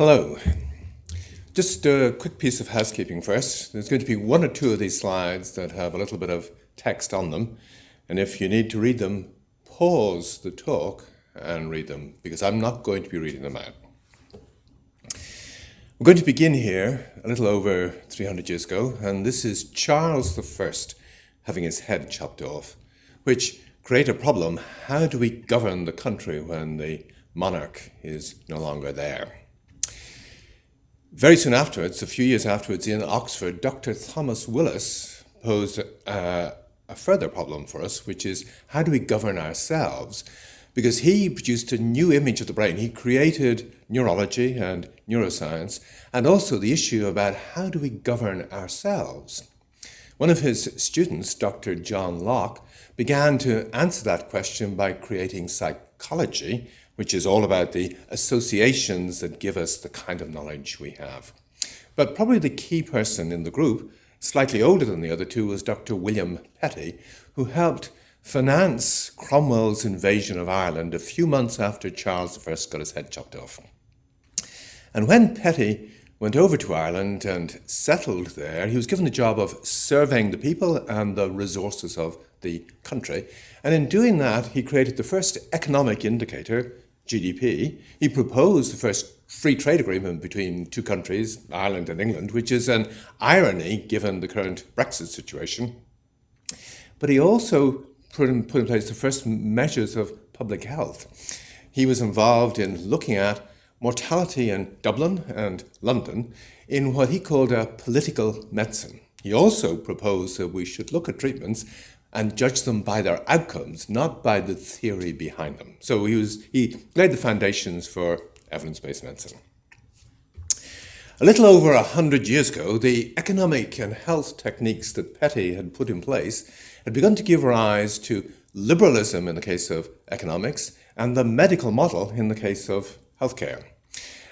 Hello. Just a quick piece of housekeeping first. There's going to be one or two of these slides that have a little bit of text on them. And if you need to read them, pause the talk and read them, because I'm not going to be reading them out. We're going to begin here a little over 300 years ago, and this is Charles I having his head chopped off, which created a problem. How do we govern the country when the monarch is no longer there? Very soon afterwards, a few years afterwards, in Oxford, Dr. Thomas Willis posed a further problem for us, which is how do we govern ourselves? Because he produced a new image of the brain. He created neurology and neuroscience, and also the issue about how do we govern ourselves. One of his students, Dr. John Locke, began to answer that question by creating psychology, which is all about the associations that give us the kind of knowledge we have. But probably the key person in the group, slightly older than the other two, was Dr. William Petty, who helped finance Cromwell's invasion of Ireland a few months after Charles I got his head chopped off. And when Petty went over to Ireland and settled there, he was given the job of surveying the people and the resources of the country. And in doing that, he created the first economic indicator, GDP. He proposed the first free trade agreement between two countries, Ireland and England, which is an irony given the current Brexit situation. But he also put in place the first measures of public health. He was involved in looking at mortality in Dublin and London in what he called a political medicine. He also proposed that we should look at treatments and judge them by their outcomes, not by the theory behind them. So he laid the foundations for evidence-based medicine. A little over 100 years ago, the economic and health techniques that Petty had put in place had begun to give rise to liberalism in the case of economics and the medical model in the case of healthcare.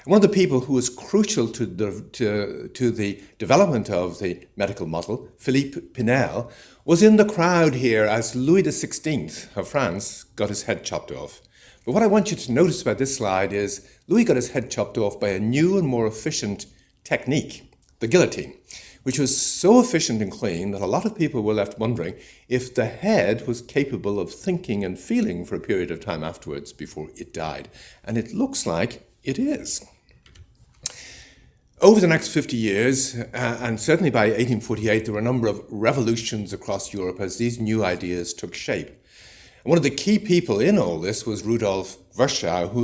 One of the people who was crucial to the development of the medical model, Philippe Pinel, was in the crowd here as Louis XVI of France got his head chopped off. But what I want you to notice about this slide is Louis got his head chopped off by a new and more efficient technique, the guillotine, which was so efficient and clean that a lot of people were left wondering if the head was capable of thinking and feeling for a period of time afterwards before it died. And it looks like it is. Over the next 50 years, and certainly by 1848, there were a number of revolutions across Europe as these new ideas took shape. And one of the key people in all this was Rudolf Virchow, who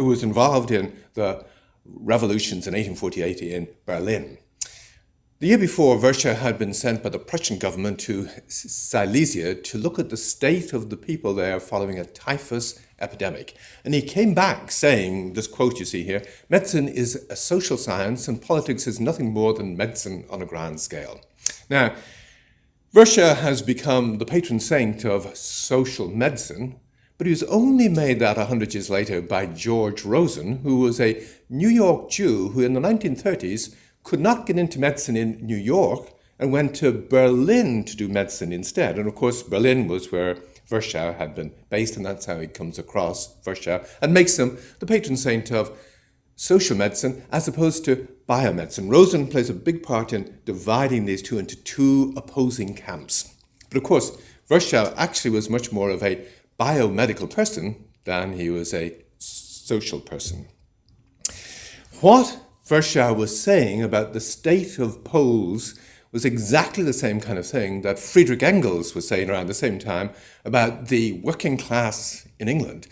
was involved in the revolutions in 1848 in Berlin. The year before, Virchow had been sent by the Prussian government to Silesia to look at the state of the people there following a typhus epidemic. And he came back saying, this quote you see here, "Medicine is a social science and politics is nothing more than medicine on a grand scale." Now, Virchow has become the patron saint of social medicine, but he was only made that 100 years later by George Rosen, who was a New York Jew who in the 1930s could not get into medicine in New York and went to Berlin to do medicine instead. And of course, Berlin was where Virchow had been based, and that's how he comes across Virchow and makes him the patron saint of social medicine as opposed to biomedicine. Rosen plays a big part in dividing these two into two opposing camps. But of course, Virchow actually was much more of a biomedical person than he was a social person. What Virchow was saying about the state of Poles was exactly the same kind of thing that Friedrich Engels was saying around the same time about the working class in England.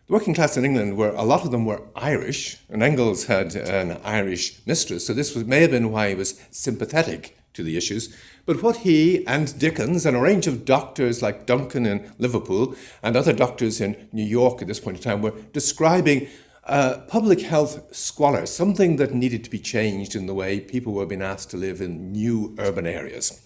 The working class in England, a lot of them were Irish, and Engels had an Irish mistress, so this may have been why he was sympathetic to the issues. But what he and Dickens and a range of doctors like Duncan in Liverpool and other doctors in New York at this point in time were describing public health squalor, something that needed to be changed in the way people were being asked to live in new urban areas.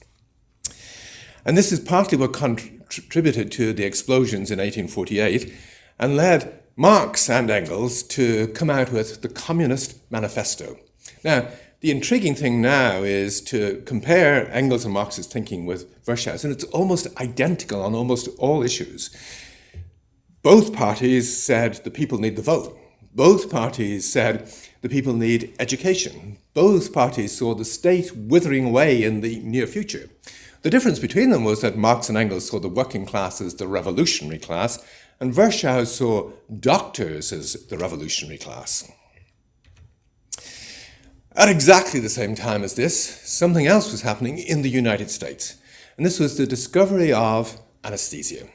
And this is partly what contributed to the explosions in 1848 and led Marx and Engels to come out with the Communist Manifesto. Now, the intriguing thing now is to compare Engels and Marx's thinking with Virchow's, and it's almost identical on almost all issues. Both parties said the people need the vote. Both parties said the people need education. Both parties saw the state withering away in the near future. The difference between them was that Marx and Engels saw the working class as the revolutionary class, and Virchow saw doctors as the revolutionary class. At exactly the same time as this, something else was happening in the United States, and this was the discovery of anesthesia.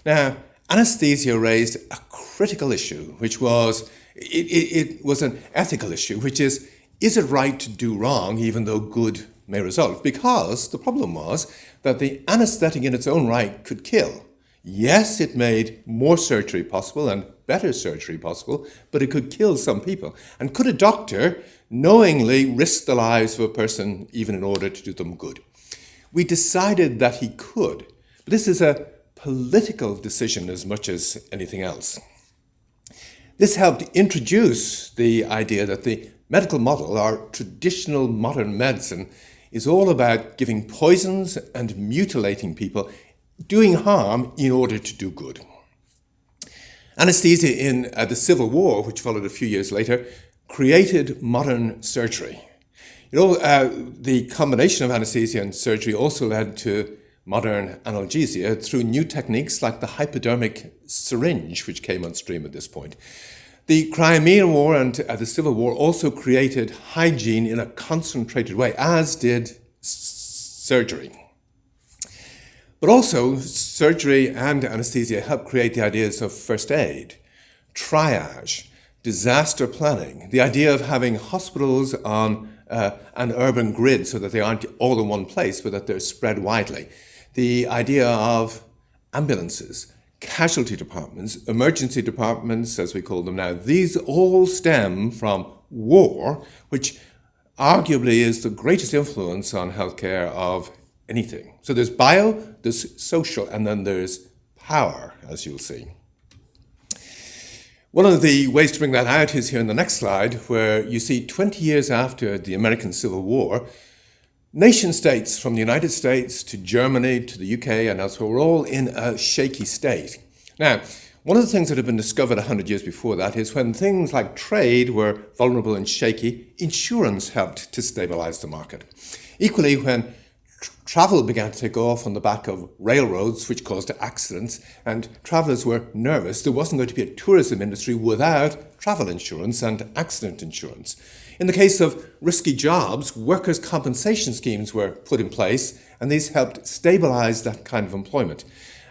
Now, anesthesia raised a critical issue, which was, it was an ethical issue, which is it right to do wrong even though good may result? Because the problem was that the anesthetic in its own right could kill. Yes, it made more surgery possible and better surgery possible, but it could kill some people. And could a doctor knowingly risk the lives of a person even in order to do them good? We decided that he could, but this is a political decision as much as anything else. This helped introduce the idea that the medical model, our traditional modern medicine, is all about giving poisons and mutilating people, doing harm in order to do good. Anesthesia in the Civil War, which followed a few years later, created modern surgery. The combination of anesthesia and surgery also led to modern analgesia through new techniques like the hypodermic syringe, which came on stream at this point. The Crimean War and the Civil War also created hygiene in a concentrated way, as did surgery. But also, surgery and anesthesia helped create the ideas of first aid, triage, disaster planning, the idea of having hospitals on an urban grid so that they aren't all in one place, but that they're spread widely, the idea of ambulances, casualty departments, emergency departments, as we call them now. These all stem from war, which arguably is the greatest influence on healthcare of anything. So there's bio, there's social, and then there's power, as you'll see. One of the ways to bring that out is here in the next slide, where you see 20 years after the American Civil War, nation states from the United States to Germany to the UK and elsewhere were all in a shaky state. Now, one of the things that had been discovered 100 years before that is when things like trade were vulnerable and shaky, insurance helped to stabilize the market. Equally, when travel began to take off on the back of railroads, which caused accidents, and travelers were nervous, there wasn't going to be a tourism industry without travel insurance and accident insurance. In the case of risky jobs, workers' compensation schemes were put in place, and these helped stabilize that kind of employment.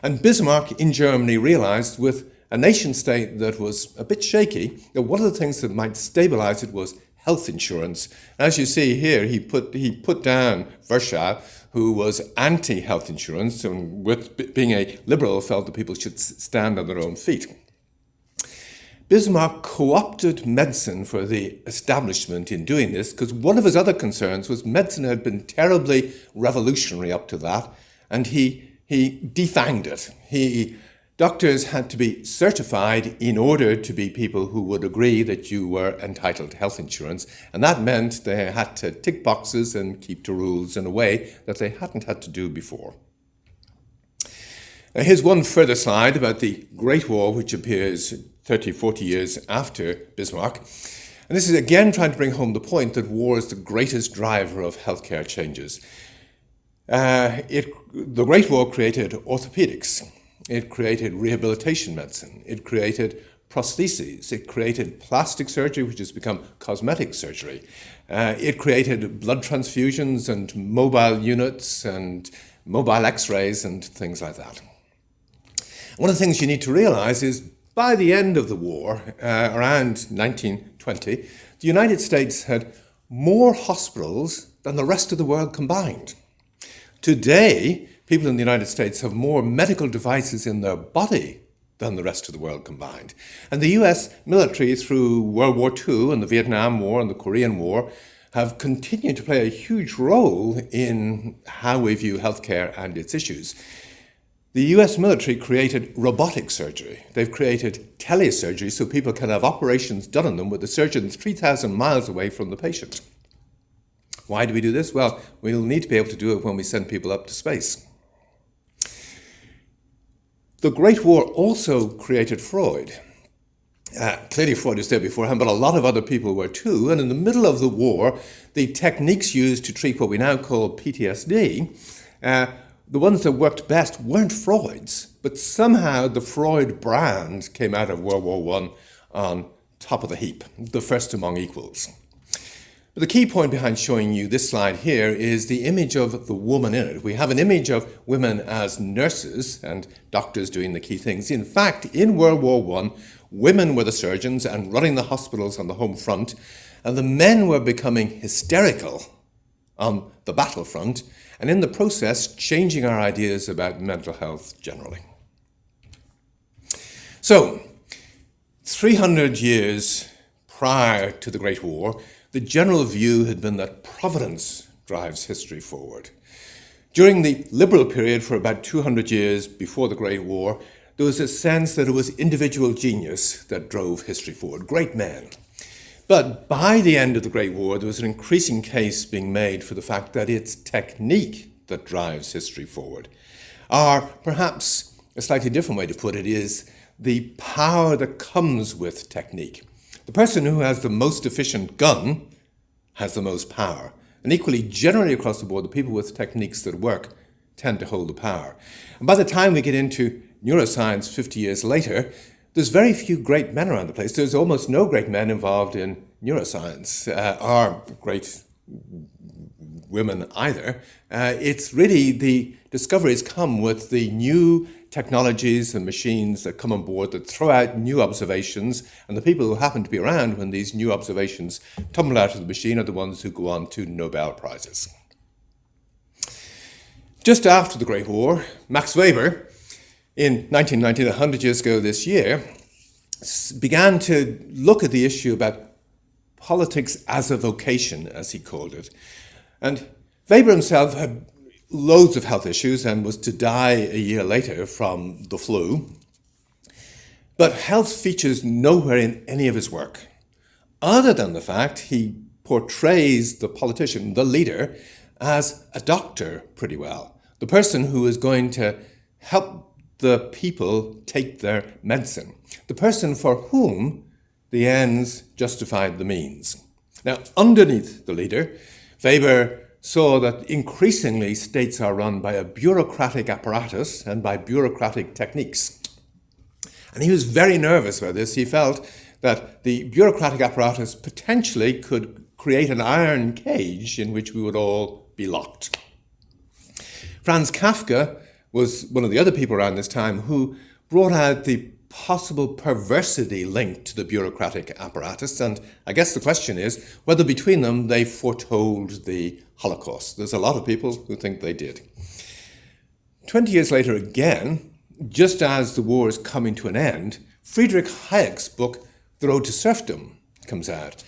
And Bismarck in Germany realized, with a nation state that was a bit shaky, that one of the things that might stabilize it was health insurance. As you see here, he put down Virchow, who was anti-health insurance, and with being a liberal, felt that people should stand on their own feet. Bismarck co-opted medicine for the establishment in doing this, because one of his other concerns was medicine had been terribly revolutionary up to that, and he defanged it. Doctors had to be certified in order to be people who would agree that you were entitled to health insurance, and that meant they had to tick boxes and keep to rules in a way that they hadn't had to do before. Now, here's one further slide about the Great War, which appears 30, 40 years after Bismarck. And this is again trying to bring home the point that war is the greatest driver of healthcare changes. The Great War created orthopedics. It created rehabilitation medicine. It created prostheses. It created plastic surgery, which has become cosmetic surgery. It created blood transfusions and mobile units and mobile x-rays and things like that. One of the things you need to realize is by the end of the war, around 1920, the United States had more hospitals than the rest of the world combined. Today, people in the United States have more medical devices in their body than the rest of the world combined. And the US military, through World War II and the Vietnam War and the Korean War, have continued to play a huge role in how we view healthcare and its issues. The US military created robotic surgery. They've created telesurgery so people can have operations done on them with the surgeon 3,000 miles away from the patient. Why do we do this? Well, we'll need to be able to do it when we send people up to space. The Great War also created Freud. Clearly Freud was there beforehand, but a lot of other people were too. And in the middle of the war, the techniques used to treat what we now call PTSD, the ones that worked best weren't Freud's, but somehow the Freud brand came out of World War I on top of the heap, the first among equals. But the key point behind showing you this slide here is the image of the woman in it. We have an image of women as nurses and doctors doing the key things. In fact, in World War I, women were the surgeons and running the hospitals on the home front, and the men were becoming hysterical on the battlefront, and in the process, changing our ideas about mental health generally. So, 300 years prior to the Great War, the general view had been that providence drives history forward. During the liberal period for about 200 years before the Great War, there was a sense that it was individual genius that drove history forward, great men. But by the end of the Great War, there was an increasing case being made for the fact that it's technique that drives history forward. Or perhaps a slightly different way to put it is the power that comes with technique. The person who has the most efficient gun has the most power. And equally, generally across the board, the people with techniques that work tend to hold the power. And by the time we get into neuroscience 50 years later, there's very few great men around the place. There's almost no great men involved in neuroscience, or great women either. It's really the discoveries come with the new technologies and machines that come on board that throw out new observations, and the people who happen to be around when these new observations tumble out of the machine are the ones who go on to Nobel Prizes. Just after the Great War, Max Weber, in 1919, 100 years ago this year, began to look at the issue about politics as a vocation, as he called it. And Weber himself had loads of health issues and was to die a year later from the flu. But health features nowhere in any of his work, other than the fact he portrays the politician, the leader, as a doctor pretty well. The person who is going to help the people take their medicine. The person for whom the ends justified the means. Now, underneath the leader, Weber saw that increasingly states are run by a bureaucratic apparatus and by bureaucratic techniques. And he was very nervous about this. He felt that the bureaucratic apparatus potentially could create an iron cage in which we would all be locked. Franz Kafka was one of the other people around this time who brought out the possible perversity linked to the bureaucratic apparatus. And I guess the question is whether between them they foretold the Holocaust. There's a lot of people who think they did. 20 years later again, just as the war is coming to an end, Friedrich Hayek's book, The Road to Serfdom, comes out.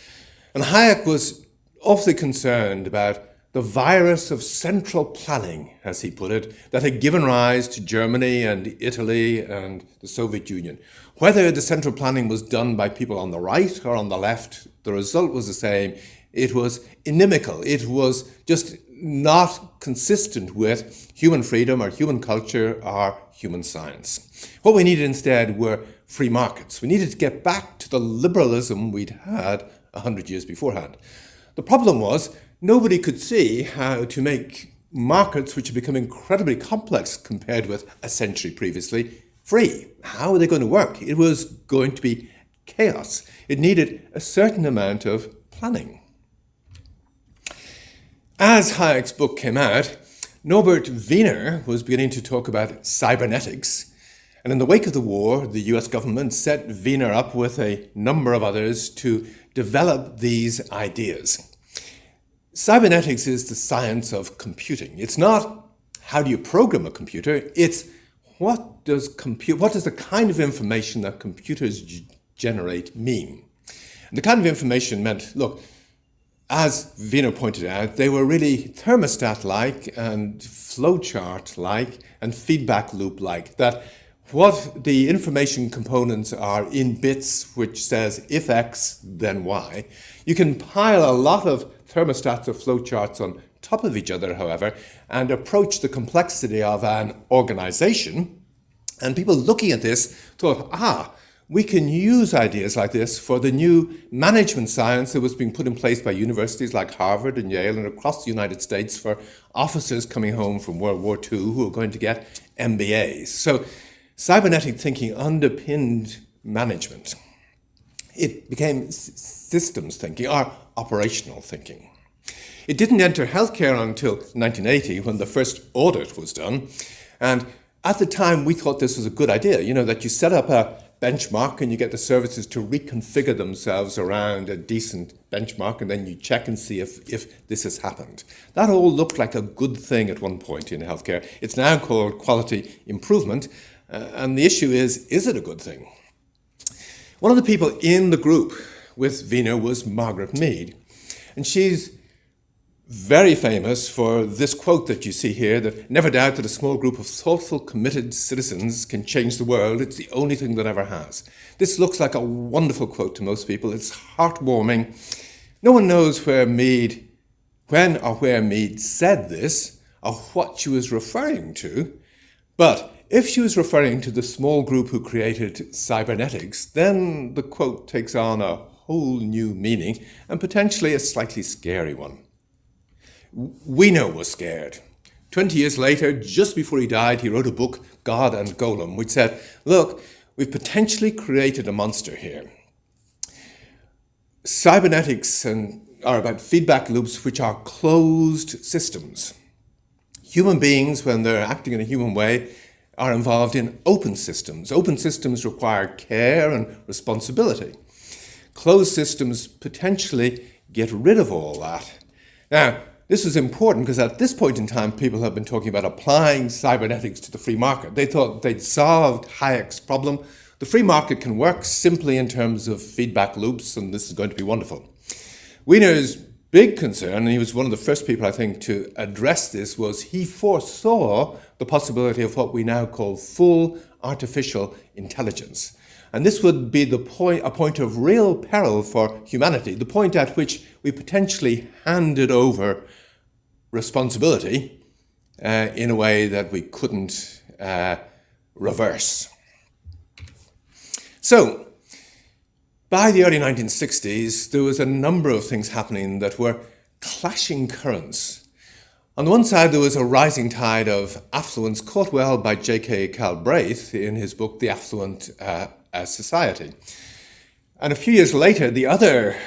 And Hayek was awfully concerned about the virus of central planning, as he put it, that had given rise to Germany and Italy and the Soviet Union. Whether the central planning was done by people on the right or on the left, the result was the same. It was inimical. It was just not consistent with human freedom or human culture or human science. What we needed instead were free markets. We needed to get back to the liberalism we'd had 100 years beforehand. The problem was nobody could see how to make markets, which had become incredibly complex compared with a century previously, free. How were they going to work? It was going to be chaos. It needed a certain amount of planning. As Hayek's book came out, Norbert Wiener was beginning to talk about cybernetics. And in the wake of the war, the US government set Wiener up with a number of others to develop these ideas. Cybernetics is the science of computing. It's not how do you program a computer, it's what does the kind of information that computers generate mean? And the kind of information meant, look, as Wiener pointed out, they were really thermostat-like and flowchart-like and feedback loop-like, that what the information components are in bits which says if X, then Y. You can pile a lot of thermostats or flowcharts on top of each other, however, and approach the complexity of an organization. And people looking at this thought, we can use ideas like this for the new management science that was being put in place by universities like Harvard and Yale and across the United States for officers coming home from World War II who are going to get MBAs. So cybernetic thinking underpinned management. It became systems thinking, or operational thinking. It didn't enter healthcare until 1980 when the first audit was done. And at the time, we thought this was a good idea, that you set up a benchmark and you get the services to reconfigure themselves around a decent benchmark, and then you check and see if this has happened. That all looked like a good thing at one point in healthcare. It's now called quality improvement. And the issue is it a good thing? One of the people in the group with Wiener was Margaret Mead. And she's very famous for this quote that you see here, that never doubt that a small group of thoughtful, committed citizens can change the world. It's the only thing that ever has. This looks like a wonderful quote to most people. It's heartwarming. No one knows when or where Mead said this, or what she was referring to. But if she was referring to the small group who created cybernetics, then the quote takes on a whole new meaning, and potentially a slightly scary one. Wiener was scared. 20 years later, just before he died, he wrote a book, God and Golem, which said, look, we've potentially created a monster here. Cybernetics are about feedback loops, which are closed systems. Human beings, when they're acting in a human way, are involved in open systems. Open systems require care and responsibility. Closed systems potentially get rid of all that. Now, this is important because at this point in time, people have been talking about applying cybernetics to the free market. They thought they'd solved Hayek's problem. The free market can work simply in terms of feedback loops, and this is going to be wonderful. Wiener's big concern, and he was one of the first people, I think, to address this, was he foresaw the possibility of what we now call full artificial intelligence. And this would be a point of real peril for humanity, the point at which we potentially handed over responsibility in a way that we couldn't reverse. So, by the early 1960s, there was a number of things happening that were clashing currents. On the one side, there was a rising tide of affluence caught well by J.K. Galbraith in his book, The Affluent Society. And a few years later, the other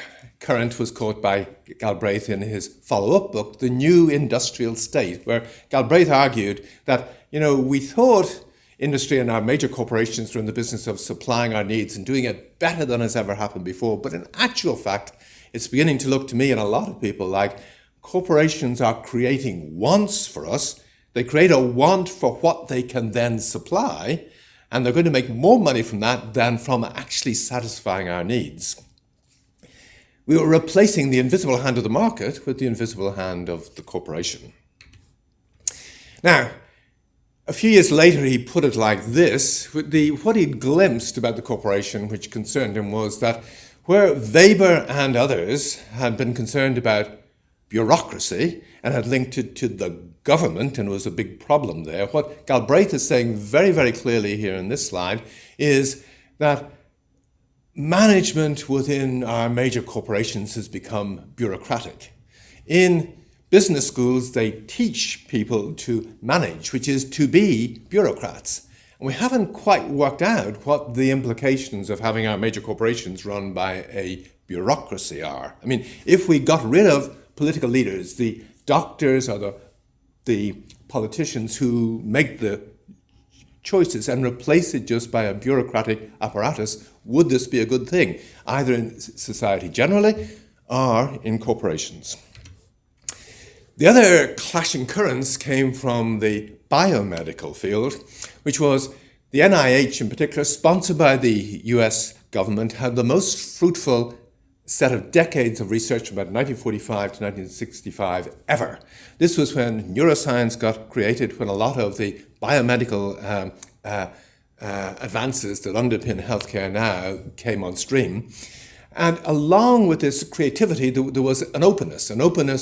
current was caught by Galbraith in his follow-up book, The New Industrial State, where Galbraith argued that, we thought industry and our major corporations were in the business of supplying our needs and doing it better than has ever happened before. But in actual fact, it's beginning to look to me and a lot of people like corporations are creating wants for us. They create a want for what they can then supply, and they're going to make more money from that than from actually satisfying our needs. We were replacing the invisible hand of the market with the invisible hand of the corporation. Now, a few years later, he put it like this. What he'd glimpsed about the corporation, which concerned him, was that where Weber and others had been concerned about bureaucracy and had linked it to the government, and was a big problem there, what Galbraith is saying very, very clearly here in this slide is that management within our major corporations has become bureaucratic. In business schools, they teach people to manage, which is to be bureaucrats. And we haven't quite worked out what the implications of having our major corporations run by a bureaucracy are. I mean, if we got rid of political leaders, the doctors or the politicians who make the choices, and replace it just by a bureaucratic apparatus, would this be a good thing, either in society generally or in corporations? The other clashing currents came from the biomedical field, which was the NIH in particular, sponsored by the US government, had the most fruitful set of decades of research from about 1945 to 1965 ever. This was when neuroscience got created, when a lot of the biomedical advances that underpin healthcare now came on stream. And along with this creativity, there was an openness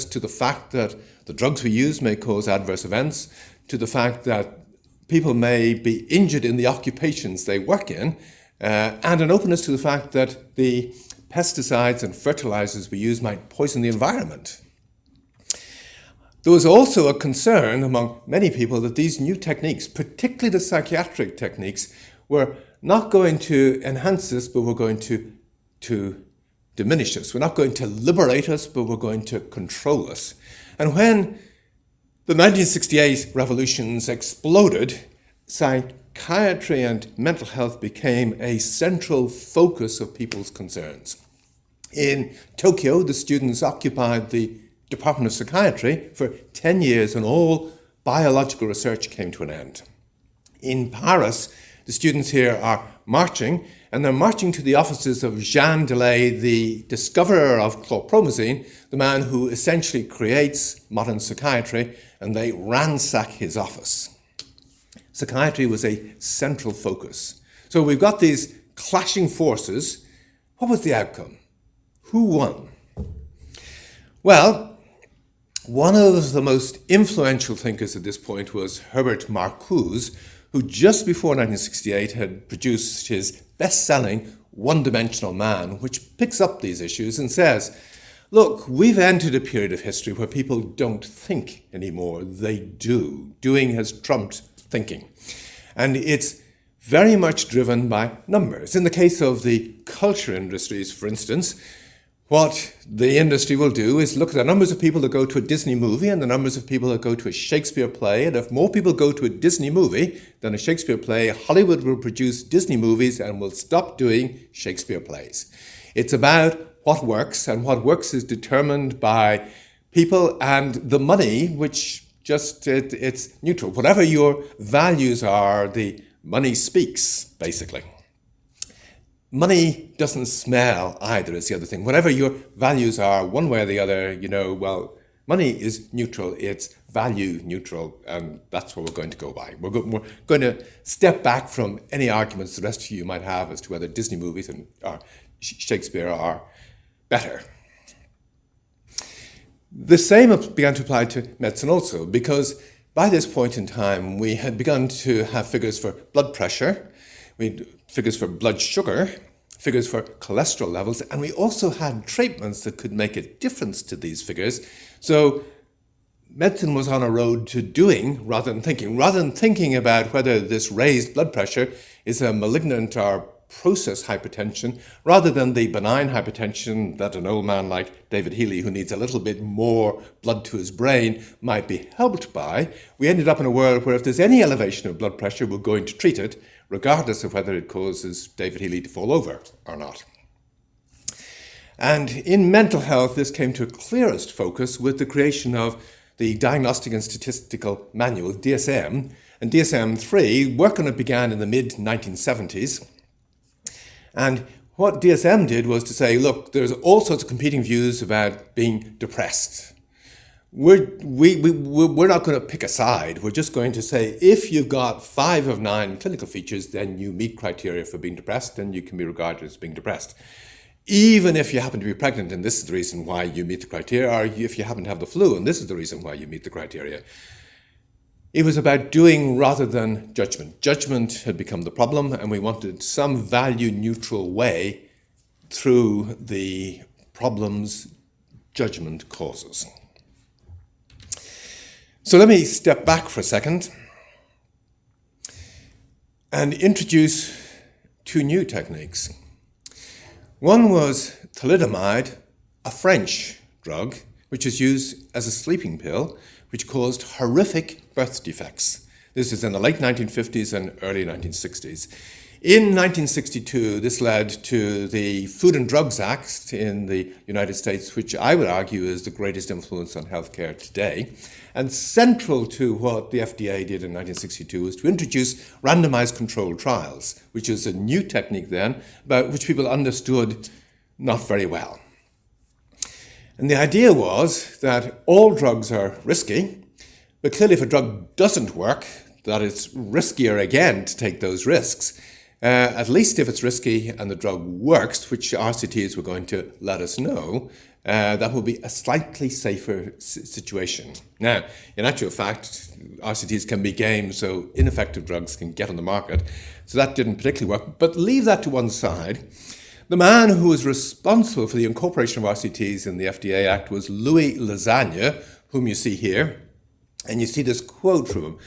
to the fact that the drugs we use may cause adverse events, to the fact that people may be injured in the occupations they work in, and an openness to the fact that the pesticides and fertilizers we use might poison the environment. There was also a concern among many people that these new techniques, particularly the psychiatric techniques, were not going to enhance us, but were going to diminish us. We're not going to liberate us, but we're going to control us. And when the 1968 revolutions exploded, psychiatry and mental health became a central focus of people's concerns. In Tokyo, the students occupied the Department of Psychiatry for 10 years, and all biological research came to an end. In Paris, the students here are marching, and they're marching to the offices of Jean Delay, the discoverer of chlorpromazine, the man who essentially creates modern psychiatry, and they ransack his office. Psychiatry was a central focus. So we've got these clashing forces. What was the outcome? Who won? Well, one of the most influential thinkers at this point was Herbert Marcuse, who just before 1968 had produced his best-selling One-Dimensional Man, which picks up these issues and says, look, we've entered a period of history where people don't think anymore, they do. Doing has trumped thinking. And it's very much driven by numbers. In the case of the culture industries, for instance, what the industry will do is look at the numbers of people that go to a Disney movie and the numbers of people that go to a Shakespeare play. And if more people go to a Disney movie than a Shakespeare play, Hollywood will produce Disney movies and will stop doing Shakespeare plays. It's about what works, and what works is determined by people and the money, which just, it's neutral. Whatever your values are, the money speaks, basically. Money doesn't smell either, is the other thing. Whatever your values are, one way or the other, well, money is neutral, it's value neutral, and that's what we're going to go by. We're going to step back from any arguments the rest of you might have as to whether Disney movies and Shakespeare are better. The same began to apply to medicine also, because by this point in time, we had begun to have figures for blood pressure, we had figures for blood sugar, figures for cholesterol levels, and we also had treatments that could make a difference to these figures. So medicine was on a road to doing rather than thinking. Rather than thinking about whether this raised blood pressure is a malignant or process hypertension, rather than the benign hypertension that an old man like David Healy, who needs a little bit more blood to his brain, might be helped by, we ended up in a world where if there's any elevation of blood pressure, we're going to treat it, regardless of whether it causes David Healy to fall over or not. And in mental health, this came to a clearest focus with the creation of the Diagnostic and Statistical Manual, DSM, and DSM-3. Work on it began in the mid-1970s. And what DSM did was to say, look, there's all sorts of competing views about being depressed. We're not going to pick a side. We're just going to say, if you've got 5 of 9 clinical features, then you meet criteria for being depressed, and you can be regarded as being depressed. Even if you happen to be pregnant, and this is the reason why you meet the criteria, or if you happen to have the flu, and this is the reason why you meet the criteria. It was about doing rather than judgment. Judgment had become the problem, and we wanted some value-neutral way through the problems judgment causes. So let me step back for a second and introduce 2 new techniques. One was thalidomide, a French drug, which is used as a sleeping pill, which caused horrific birth defects. This is in the late 1950s and early 1960s. In 1962, this led to the Food and Drugs Act in the United States, which I would argue is the greatest influence on healthcare today. And central to what the FDA did in 1962 was to introduce randomized controlled trials, which is a new technique then, but which people understood not very well. And the idea was that all drugs are risky, but clearly if a drug doesn't work, that it's riskier again to take those risks. At least if it's risky and the drug works, which RCTs were going to let us know, that will be a slightly safer situation. Now, in actual fact, RCTs can be gamed so ineffective drugs can get on the market. So that didn't particularly work. But leave that to one side. The man who was responsible for the incorporation of RCTs in the FDA Act was Louis Lasagna, whom you see here. And you see this quote from him.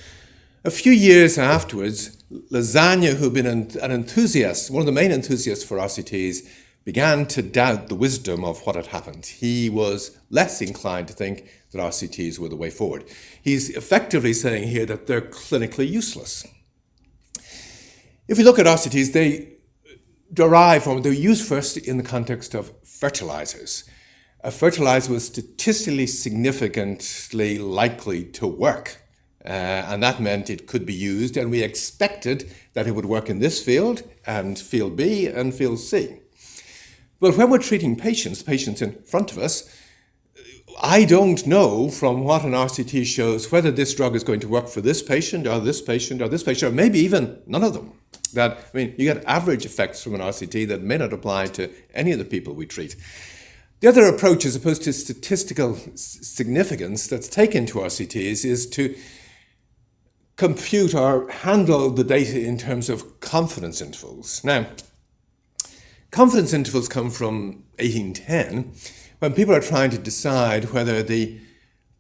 A few years afterwards, Lasagna, who had been an enthusiast, one of the main enthusiasts for RCTs, began to doubt the wisdom of what had happened. He was less inclined to think that RCTs were the way forward. He's effectively saying here that they're clinically useless. If we look at RCTs, they derive from, they're used first in the context of fertilizers. A fertilizer was statistically significantly likely to work. And that meant it could be used, and we expected that it would work in this field, and field B, and field C. But when we're treating patients in front of us, I don't know from what an RCT shows whether this drug is going to work for this patient, or this patient, or this patient, or maybe even none of them. You get average effects from an RCT that may not apply to any of the people we treat. The other approach, as opposed to statistical significance that's taken to RCTs, is to compute or handle the data in terms of confidence intervals. Now, confidence intervals come from 1810, when people are trying to decide whether the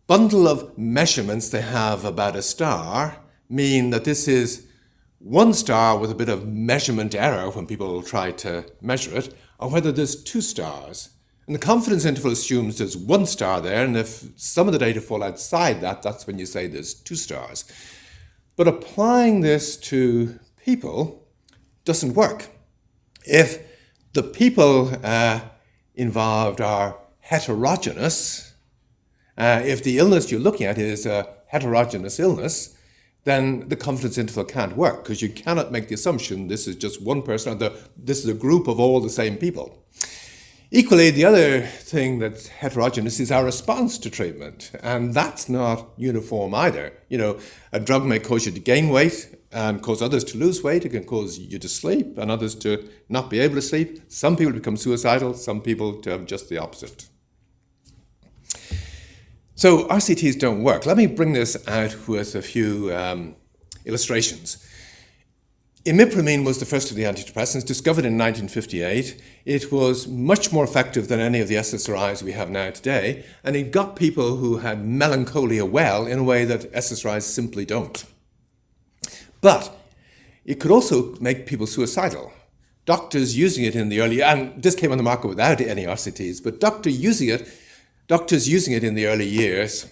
bundle of measurements they have about a star mean that this is one star with a bit of measurement error when people try to measure it, or whether there's two stars. And the confidence interval assumes there's one star there, and if some of the data fall outside that, that's when you say there's two stars. But applying this to people doesn't work. If the people involved are heterogeneous, if the illness you're looking at is a heterogeneous illness, then the confidence interval can't work, because you cannot make the assumption this is just one person, or this is a group of all the same people. Equally, the other thing that's heterogeneous is our response to treatment, and that's not uniform either. A drug may cause you to gain weight and cause others to lose weight. It can cause you to sleep and others to not be able to sleep. Some people become suicidal, some people to have just the opposite. So RCTs don't work. Let me bring this out with a few illustrations. Imipramine was the first of the antidepressants, discovered in 1958. It was much more effective than any of the SSRIs we have now today, and it got people who had melancholia well in a way that SSRIs simply don't. But it could also make people suicidal. Doctors using it in the early, and this came on the market without any RCTs, but doctors using it in the early years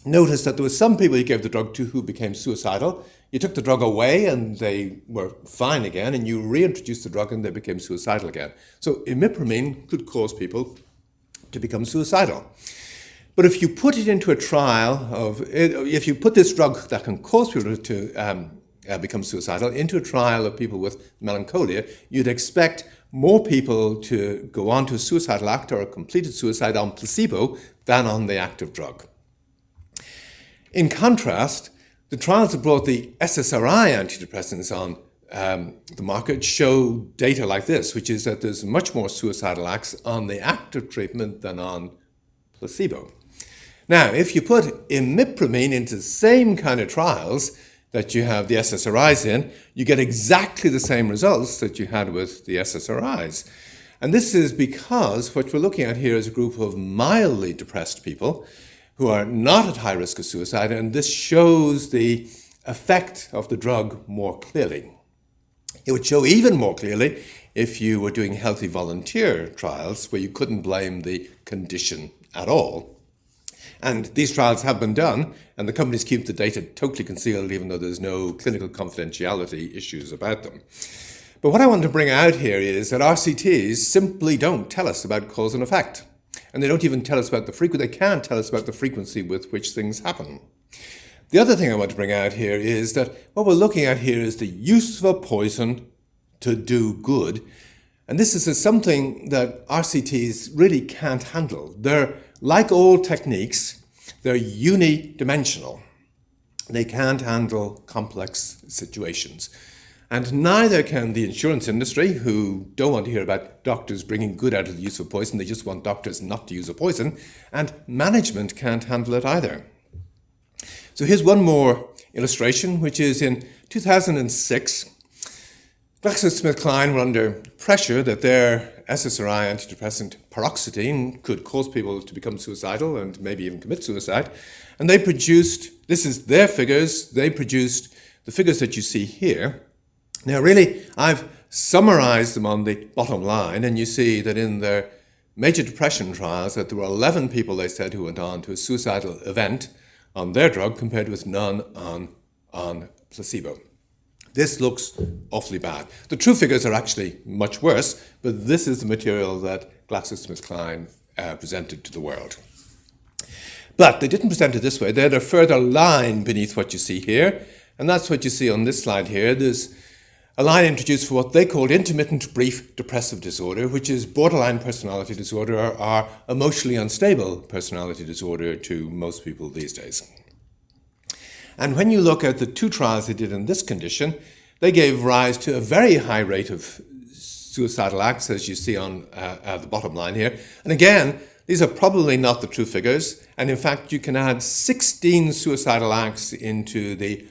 noticed that there were some people you gave the drug to who became suicidal. You took the drug away and they were fine again, and you reintroduced the drug and they became suicidal again. So imipramine could cause people to become suicidal. But if you put it into a trial if you put this drug that can cause people to become suicidal into a trial of people with melancholia, you'd expect more people to go on to a suicidal act or a completed suicide on placebo than on the active drug. In contrast, the trials that brought the SSRI antidepressants on the market show data like this, which is that there's much more suicidal acts on the active treatment than on placebo. Now, if you put imipramine into the same kind of trials that you have the SSRIs in, you get exactly the same results that you had with the SSRIs. And this is because what we're looking at here is a group of mildly depressed people who are not at high risk of suicide, and this shows the effect of the drug more clearly. It would show even more clearly if you were doing healthy volunteer trials where you couldn't blame the condition at all. And these trials have been done, and the companies keep the data totally concealed, even though there's no clinical confidentiality issues about them. But what I want to bring out here is that RCTs simply don't tell us about cause and effect. And they don't even tell us about the frequency. They can't tell us about the frequency with which things happen. The other thing I want to bring out here is that what we're looking at here is the use of a poison to do good. And this is something that RCTs really can't handle. They're like all techniques, they're unidimensional. They can't handle complex situations. And neither can the insurance industry, who don't want to hear about doctors bringing good out of the use of poison. They just want doctors not to use a poison. And management can't handle it either. So here's one more illustration, which is in 2006. GlaxoSmithKline were under pressure that their SSRI antidepressant paroxetine could cause people to become suicidal and maybe even commit suicide. And they produced, this is their figures, they produced the figures that you see here. Now really, I've summarized them on the bottom line, and you see that in their major depression trials that there were 11 people, they said, who went on to a suicidal event on their drug compared with none on placebo. This looks awfully bad. The true figures are actually much worse, but this is the material that GlaxoSmithKline presented to the world. But they didn't present it this way. They had a further line beneath what you see here, and that's what you see on this slide here. There's a line introduced for what they called intermittent brief depressive disorder, which is borderline personality disorder or emotionally unstable personality disorder to most people these days. And when you look at the two trials they did in this condition, they gave rise to a very high rate of suicidal acts, as you see on the bottom line here. And again, these are probably not the true figures. And in fact, you can add 16 suicidal acts into the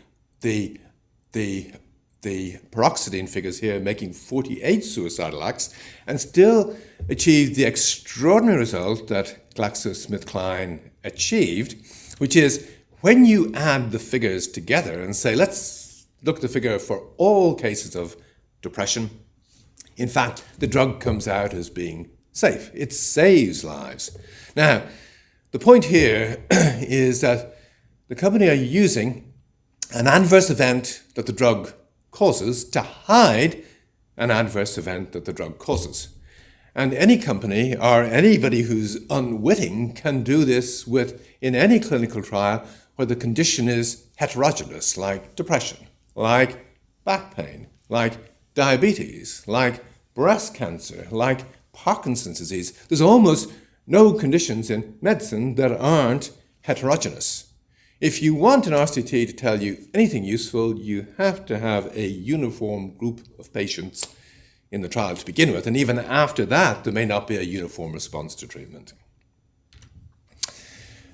paroxetine figures here, making 48 suicidal acts, and still achieve the extraordinary result that GlaxoSmithKline achieved, which is when you add the figures together and say, let's look at the figure for all cases of depression, in fact, the drug comes out as being safe. It saves lives. Now, the point here is that the company are using an adverse event that the drug causes to hide an adverse event that the drug causes. And any company or anybody who's unwitting can do this in any clinical trial where the condition is heterogeneous, like depression, like back pain, like diabetes, like breast cancer, like Parkinson's disease. There's almost no conditions in medicine that aren't heterogeneous. If you want an RCT to tell you anything useful, you have to have a uniform group of patients in the trial to begin with, and even after that, there may not be a uniform response to treatment.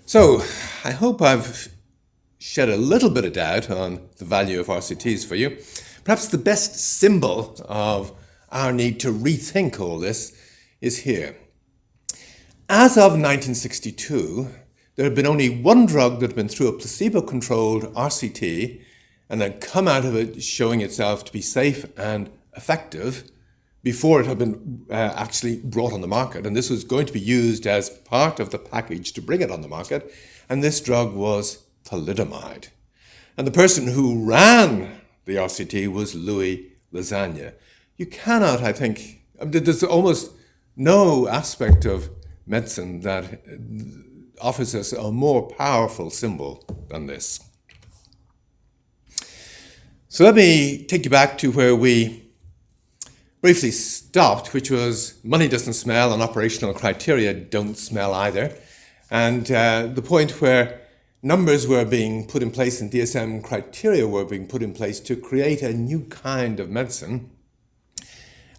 So, I hope I've shed a little bit of doubt on the value of RCTs for you. Perhaps the best symbol of our need to rethink all this is here. As of 1962, there had been only one drug that had been through a placebo-controlled RCT and had come out of it showing itself to be safe and effective before it had been actually brought on the market. And this was going to be used as part of the package to bring it on the market. And this drug was thalidomide. And the person who ran the RCT was Lasagna. You cannot, I think, there's almost no aspect of medicine that offers us a more powerful symbol than this. So let me take you back to where we briefly stopped, which was money doesn't smell and operational criteria don't smell either. And the point where numbers were being put in place and DSM criteria were being put in place to create a new kind of medicine.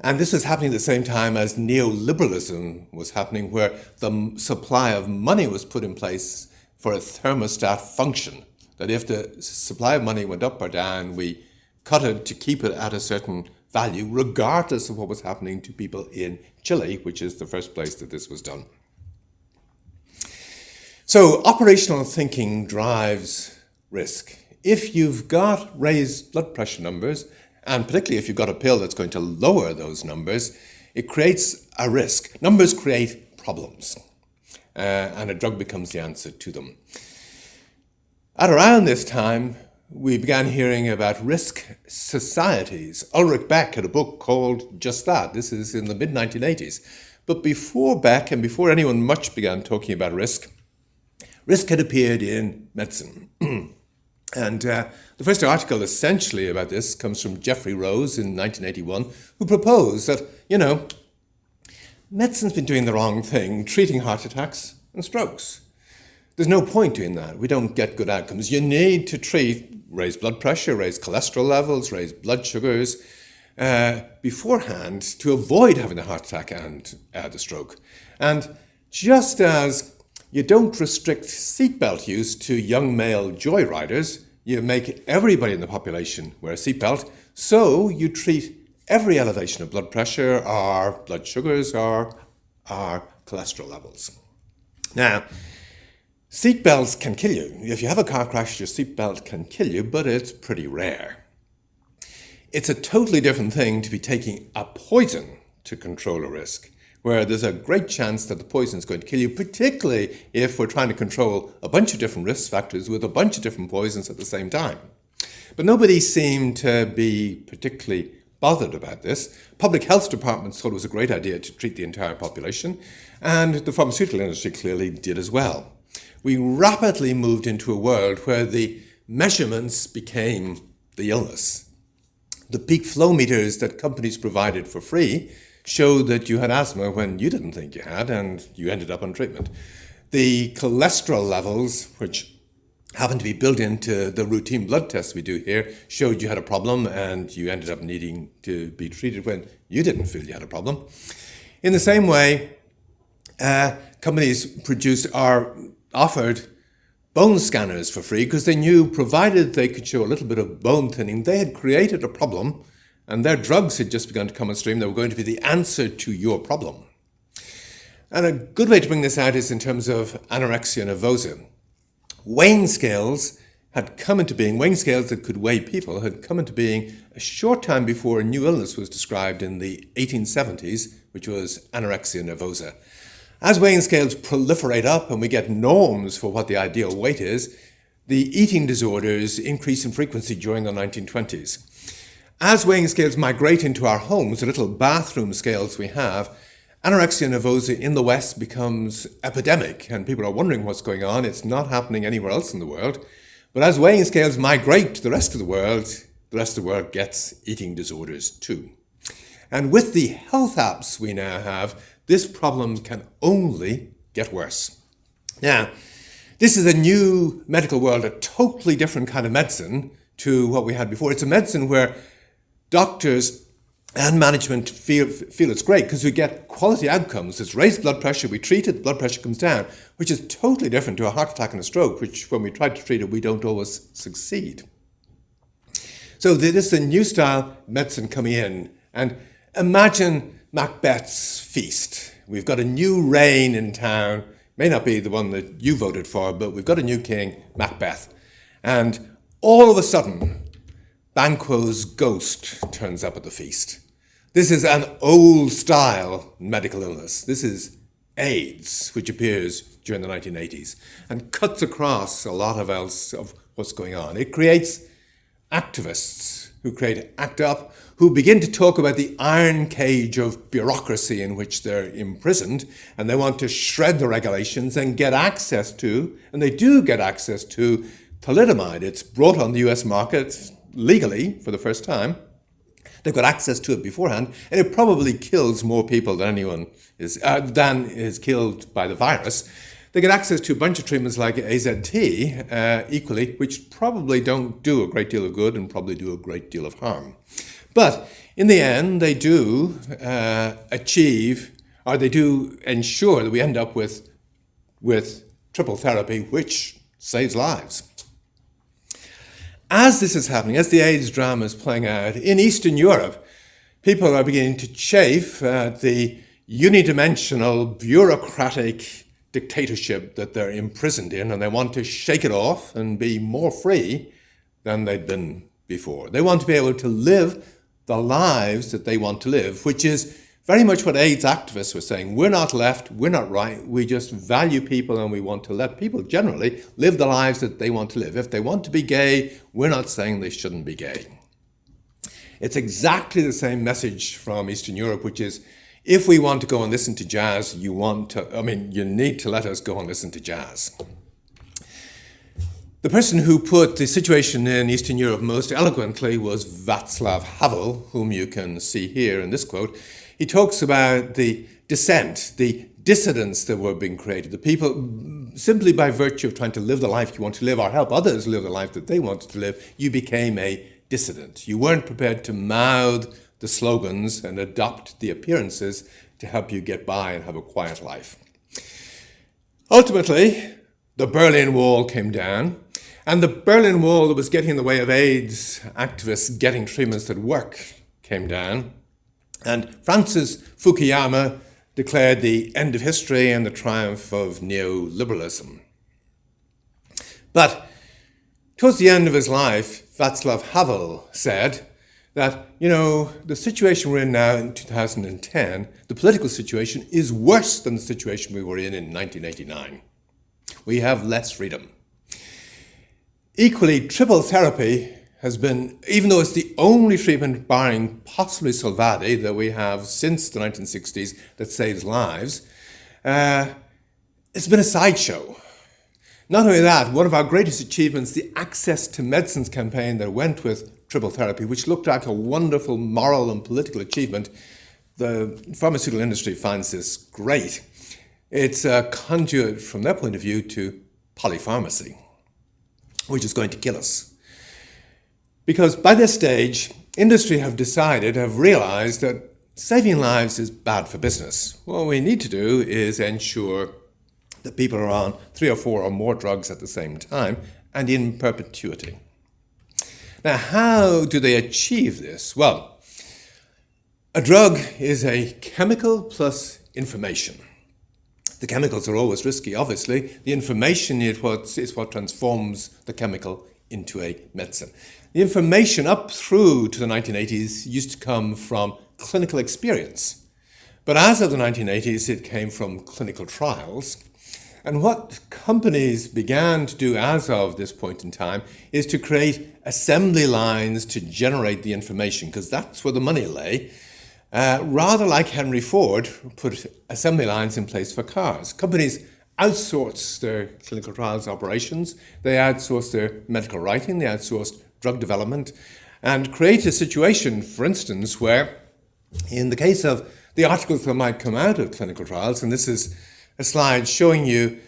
And this was happening at the same time as neoliberalism was happening, where the supply of money was put in place for a thermostat function, that if the supply of money went up or down, we cut it to keep it at a certain value, regardless of what was happening to people in Chile, which is the first place that this was done. So operational thinking drives risk. If you've got raised blood pressure numbers, and particularly if you've got a pill that's going to lower those numbers, it creates a risk. Numbers create problems, and a drug becomes the answer to them. At around this time, we began hearing about risk societies. Ulrich Beck had a book called just that. This is in the mid-1980s. But before Beck and before anyone much began talking about risk had appeared in medicine. And the first article essentially about this comes from Jeffrey Rose in 1981, who proposed that, medicine's been doing the wrong thing, treating heart attacks and strokes. There's no point doing that. We don't get good outcomes. You need to treat raised blood pressure, raised cholesterol levels, raised blood sugars beforehand to avoid having the heart attack and the stroke. And just as you don't restrict seatbelt use to young male joyriders, you make everybody in the population wear a seatbelt, so you treat every elevation of blood pressure, our blood sugars, or our cholesterol levels. Now, seatbelts can kill you. If you have a car crash, your seatbelt can kill you, but it's pretty rare. It's a totally different thing to be taking a poison to control a risk, where there's a great chance that the poison is going to kill you, particularly if we're trying to control a bunch of different risk factors with a bunch of different poisons at the same time. But nobody seemed to be particularly bothered about this. Public health departments thought it was a great idea to treat the entire population, and the pharmaceutical industry clearly did as well. We rapidly moved into a world where the measurements became the illness. The peak flow meters that companies provided for free showed that you had asthma when you didn't think you had, and you ended up on treatment. The cholesterol levels, which happened to be built into the routine blood tests we do here, showed you had a problem, and you ended up needing to be treated when you didn't feel you had a problem. In the same way, companies offered bone scanners for free because they knew, provided they could show a little bit of bone thinning, they had created a problem, and their drugs had just begun to come on stream. They were going to be the answer to your problem. And a good way to bring this out is in terms of anorexia nervosa. Weighing scales had come into being, weighing scales that could weigh people had come into being a short time before a new illness was described in the 1870s, which was anorexia nervosa. As weighing scales proliferate up and we get norms for what the ideal weight is, the eating disorders increase in frequency during the 1920s. As weighing scales migrate into our homes, the little bathroom scales we have, anorexia nervosa in the West becomes epidemic, and people are wondering what's going on. It's not happening anywhere else in the world. But as weighing scales migrate to the rest of the world gets eating disorders too. And with the health apps we now have, this problem can only get worse. Now, this is a new medical world, a totally different kind of medicine to what we had before. It's a medicine where doctors and management feel it's great because we get quality outcomes. It's raised blood pressure, we treat it, blood pressure comes down, which is totally different to a heart attack and a stroke, which when we try to treat it, we don't always succeed. So this is a new style medicine coming in. And imagine Macbeth's feast. We've got a new reign in town. May not be the one that you voted for, but we've got a new king, Macbeth. And all of a sudden, Banquo's ghost turns up at the feast. This is an old-style medical illness. This is AIDS, which appears during the 1980s and cuts across a lot of else of what's going on. It creates activists who create ACT UP, who begin to talk about the iron cage of bureaucracy in which they're imprisoned, and they want to shred the regulations and get access to, and they do get access to, thalidomide. It's brought on the US market legally for the first time. They've got access to it beforehand, and it probably kills more people than anyone is killed by the virus. They get access to a bunch of treatments like AZT equally, which probably don't do a great deal of good and probably do a great deal of harm. But in the end, they do they do ensure that we end up with triple therapy, which saves lives. As this is happening, as the AIDS drama is playing out in Eastern Europe, people are beginning to chafe at the unidimensional, bureaucratic dictatorship that they're imprisoned in, and they want to shake it off and be more free than they'd been before. They want to be able to live the lives that they want to live, which is very much what AIDS activists were saying. We're not left, we're not right, we just value people and we want to let people generally live the lives that they want to live. If they want to be gay, we're not saying they shouldn't be gay. It's exactly the same message from Eastern Europe, which is, if we want to go and listen to jazz, you need to let us go and listen to jazz. The person who put the situation in Eastern Europe most eloquently was Václav Havel, whom you can see here in this quote. He talks about the dissent, the dissidents that were being created, the people, simply by virtue of trying to live the life you want to live or help others live the life that they wanted to live, you became a dissident. You weren't prepared to mouth the slogans and adopt the appearances to help you get by and have a quiet life. Ultimately, the Berlin Wall came down, and the Berlin Wall that was getting in the way of AIDS activists getting treatments that work came down And Francis Fukuyama declared the end of history and the triumph of neoliberalism. But towards the end of his life, Václav Havel said that, the situation we're in now in 2010, the political situation is worse than the situation we were in 1989. We have less freedom. Equally, triple therapy has been, even though it's the only treatment, barring possibly Sovaldi, that we have since the 1960s that saves lives, it's been a sideshow. Not only that, one of our greatest achievements, the Access to Medicines campaign that went with triple therapy, which looked like a wonderful moral and political achievement. The pharmaceutical industry finds this great. It's a conduit, from their point of view, to polypharmacy, which is going to kill us. Because by this stage, industry have realized that saving lives is bad for business. What we need to do is ensure that people are on 3 or 4 or more drugs at the same time and in perpetuity. Now, how do they achieve this? Well, a drug is a chemical plus information. The chemicals are always risky, obviously. The information is what transforms the chemical into a medicine. The information up through to the 1980s used to come from clinical experience. But as of the 1980s, it came from clinical trials. And what companies began to do as of this point in time is to create assembly lines to generate the information, because that's where the money lay. Rather like Henry Ford put assembly lines in place for cars. Companies outsource their clinical trials operations, they outsource their medical writing, they outsourced drug development, and create a situation, for instance, where in the case of the articles that might come out of clinical trials, and this is a slide showing you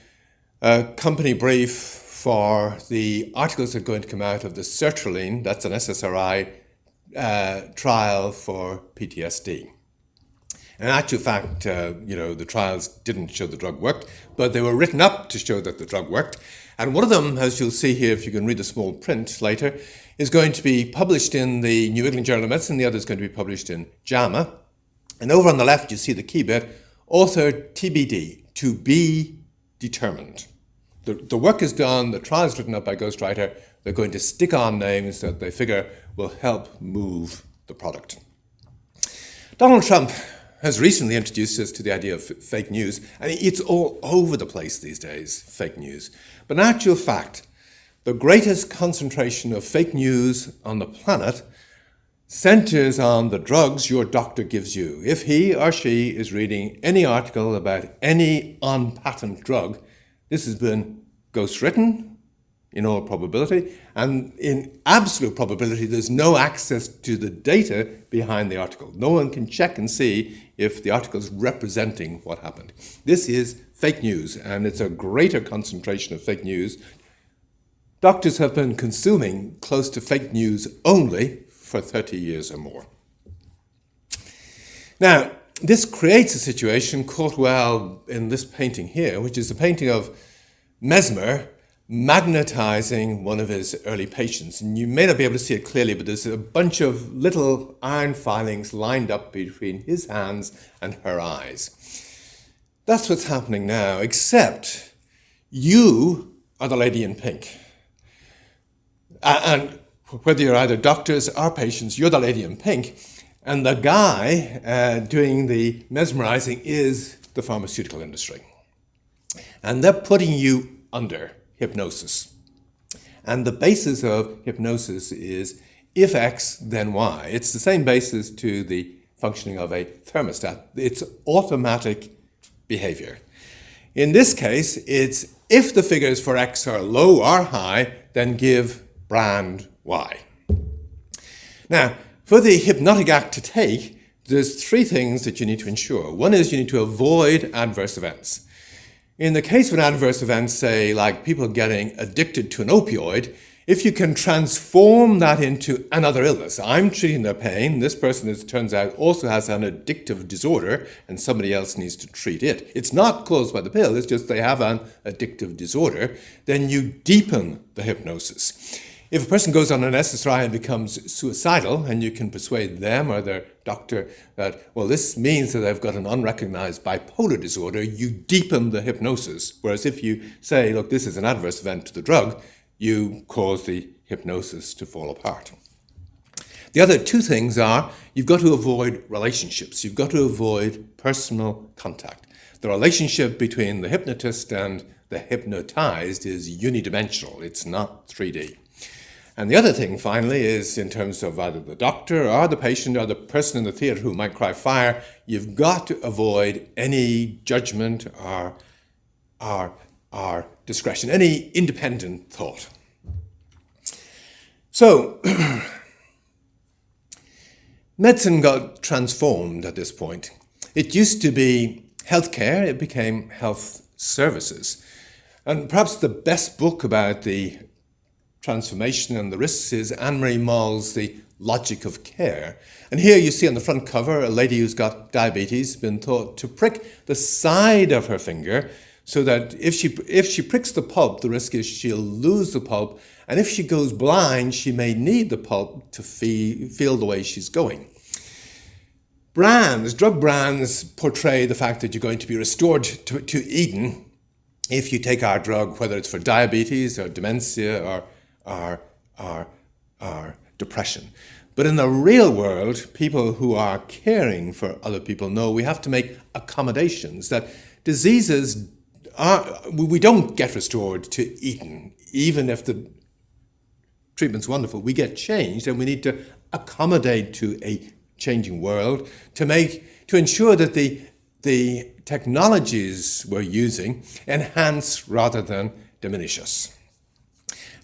a company brief for the articles that are going to come out of the sertraline, that's an SSRI trial for PTSD. In actual fact, the trials didn't show the drug worked, but they were written up to show that the drug worked. And one of them, as you'll see here, if you can read the small print later, is going to be published in the New England Journal of Medicine. The other is going to be published in JAMA. And over on the left, you see the key bit, author TBD, to be determined. The work is done, the trial is written up by ghostwriter. They're going to stick on names that they figure will help move the product. Donald Trump has recently introduced us to the idea of fake news, and it's all over the place these days, fake news. But in actual fact, the greatest concentration of fake news on the planet centers on the drugs your doctor gives you. If he or she is reading any article about any on-patent drug, this has been ghostwritten in all probability, and in absolute probability there's no access to the data behind the article. No one can check and see if the article is representing what happened. This is fake news, and it's a greater concentration of fake news. Doctors have been consuming close to fake news only for 30 years or more. Now, this creates a situation caught well in this painting here, which is a painting of Mesmer magnetizing one of his early patients. And you may not be able to see it clearly, but there's a bunch of little iron filings lined up between his hands and her eyes. That's what's happening now, except you are the lady in pink. And whether you're either doctors or patients, you're the lady in pink. And the guy doing the mesmerizing is the pharmaceutical industry. And they're putting you under hypnosis. And the basis of hypnosis is if X, then Y. It's the same basis to the functioning of a thermostat. It's automatic behavior. In this case, it's if the figures for X are low or high, then give brand Y. Now, for the hypnotic act to take, there's 3 things that you need to ensure. One is you need to avoid adverse events. In the case of an adverse event, say like people getting addicted to an opioid, if you can transform that into another illness, I'm treating their pain, this person, it turns out, also has an addictive disorder and somebody else needs to treat it. It's not caused by the pill, it's just they have an addictive disorder, then you deepen the hypnosis. If a person goes on an SSRI and becomes suicidal, and you can persuade them or their doctor that, well, this means that they've got an unrecognized bipolar disorder, you deepen the hypnosis. Whereas if you say, look, this is an adverse event to the drug, you cause the hypnosis to fall apart. The other two things are, you've got to avoid relationships. You've got to avoid personal contact. The relationship between the hypnotist and the hypnotized is unidimensional. It's not 3D. And the other thing, finally, is in terms of either the doctor or the patient or the person in the theater who might cry fire, you've got to avoid any judgment or discretion, any independent thought. So, medicine got transformed at this point. It used to be healthcare, it became health services. And perhaps the best book about the transformation and the risks is Anne-Marie Moll's The Logic of Care. And here you see on the front cover a lady who's got diabetes, been taught to prick the side of her finger so that if she pricks the pulp, the risk is she'll lose the pulp. And if she goes blind, she may need the pulp to feel the way she's going. Drug brands portray the fact that you're going to be restored to Eden if you take our drug, whether it's for diabetes or dementia or depression. But in the real world, people who are caring for other people know we have to make accommodations, that diseases we don't get restored to Eden, even if the treatment's wonderful. We get changed, and we need to accommodate to a changing world to ensure that the technologies we're using enhance rather than diminish us.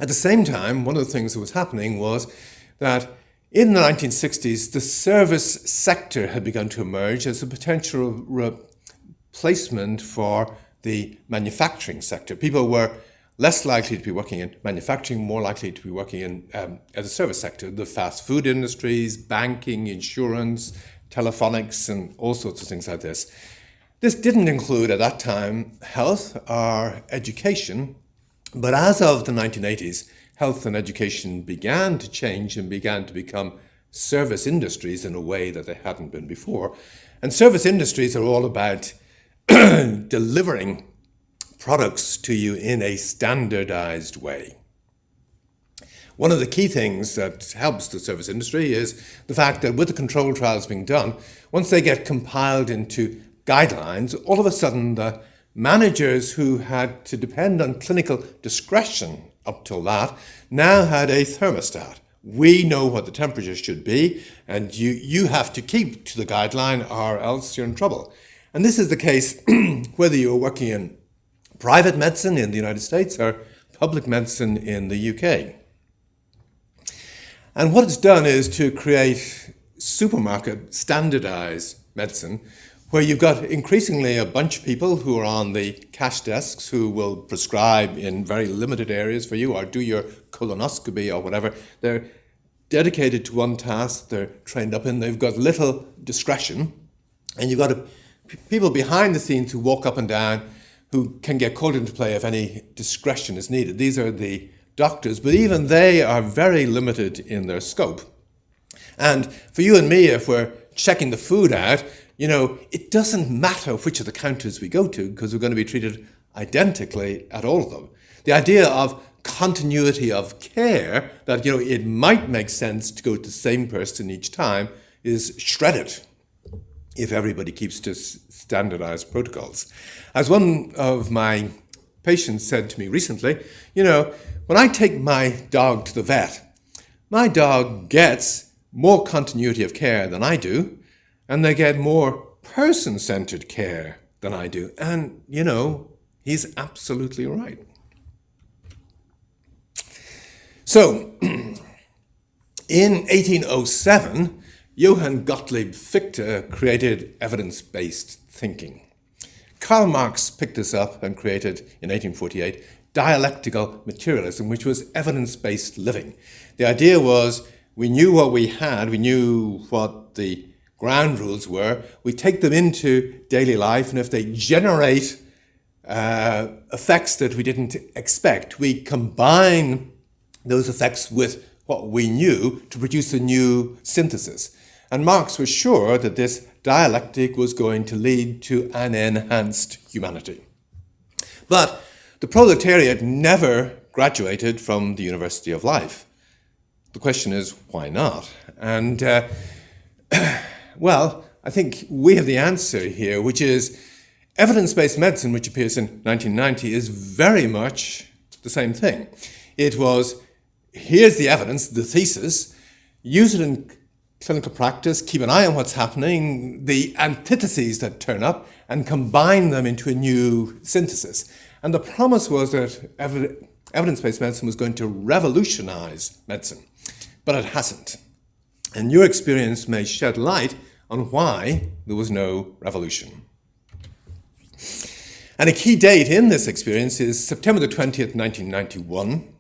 At the same time, one of the things that was happening was that in the 1960s, the service sector had begun to emerge as a potential replacement for the manufacturing sector. People were less likely to be working in manufacturing, more likely to be working in the service sector, the fast food industries, banking, insurance, telephonics, and all sorts of things like this. This didn't include at that time health or education, but as of the 1980s, health and education began to change and began to become service industries in a way that they hadn't been before. And service industries are all about delivering products to you in a standardized way. One of the key things that helps the service industry is the fact that with the control trials being done, once they get compiled into guidelines, all of a sudden the managers who had to depend on clinical discretion up till that now had a thermostat. We know what the temperature should be, and you have to keep to the guideline or else you're in trouble. And this is the case whether you're working in private medicine in the United States or public medicine in the UK. And what it's done is to create supermarket standardized medicine where you've got increasingly a bunch of people who are on the cash desks who will prescribe in very limited areas for you or do your colonoscopy or whatever. They're dedicated to one task, they're trained up in, they've got little discretion, and you've got people behind the scenes who walk up and down who can get called into play if any discretion is needed. These are the doctors, but even they are very limited in their scope. And for you and me, if we're checking the food out, it doesn't matter which of the counters we go to because we're going to be treated identically at all of them. The idea of continuity of care, that it might make sense to go to the same person each time, is shredded if everybody keeps to standardized protocols. As one of my patients said to me recently, when I take my dog to the vet, my dog gets more continuity of care than I do, and they get more person-centered care than I do. And, he's absolutely right. So, in 1807, Johann Gottlieb Fichte created evidence-based thinking. Karl Marx picked this up and created, in 1848, dialectical materialism, which was evidence-based living. The idea was we knew what we had, we knew what the ground rules were, we take them into daily life, and if they generate effects that we didn't expect, we combine those effects with what we knew to produce a new synthesis. And Marx was sure that this dialectic was going to lead to an enhanced humanity. But the proletariat never graduated from the University of Life. The question is, why not? And, well, I think we have the answer here, which is evidence-based medicine, which appears in 1990, is very much the same thing. It was, here's the evidence, the thesis, use it in clinical practice, keep an eye on what's happening, the antitheses that turn up, and combine them into a new synthesis. And the promise was that evidence-based medicine was going to revolutionize medicine, but it hasn't. And your experience may shed light on why there was no revolution. And a key date in this experience is September the 20th, 1991.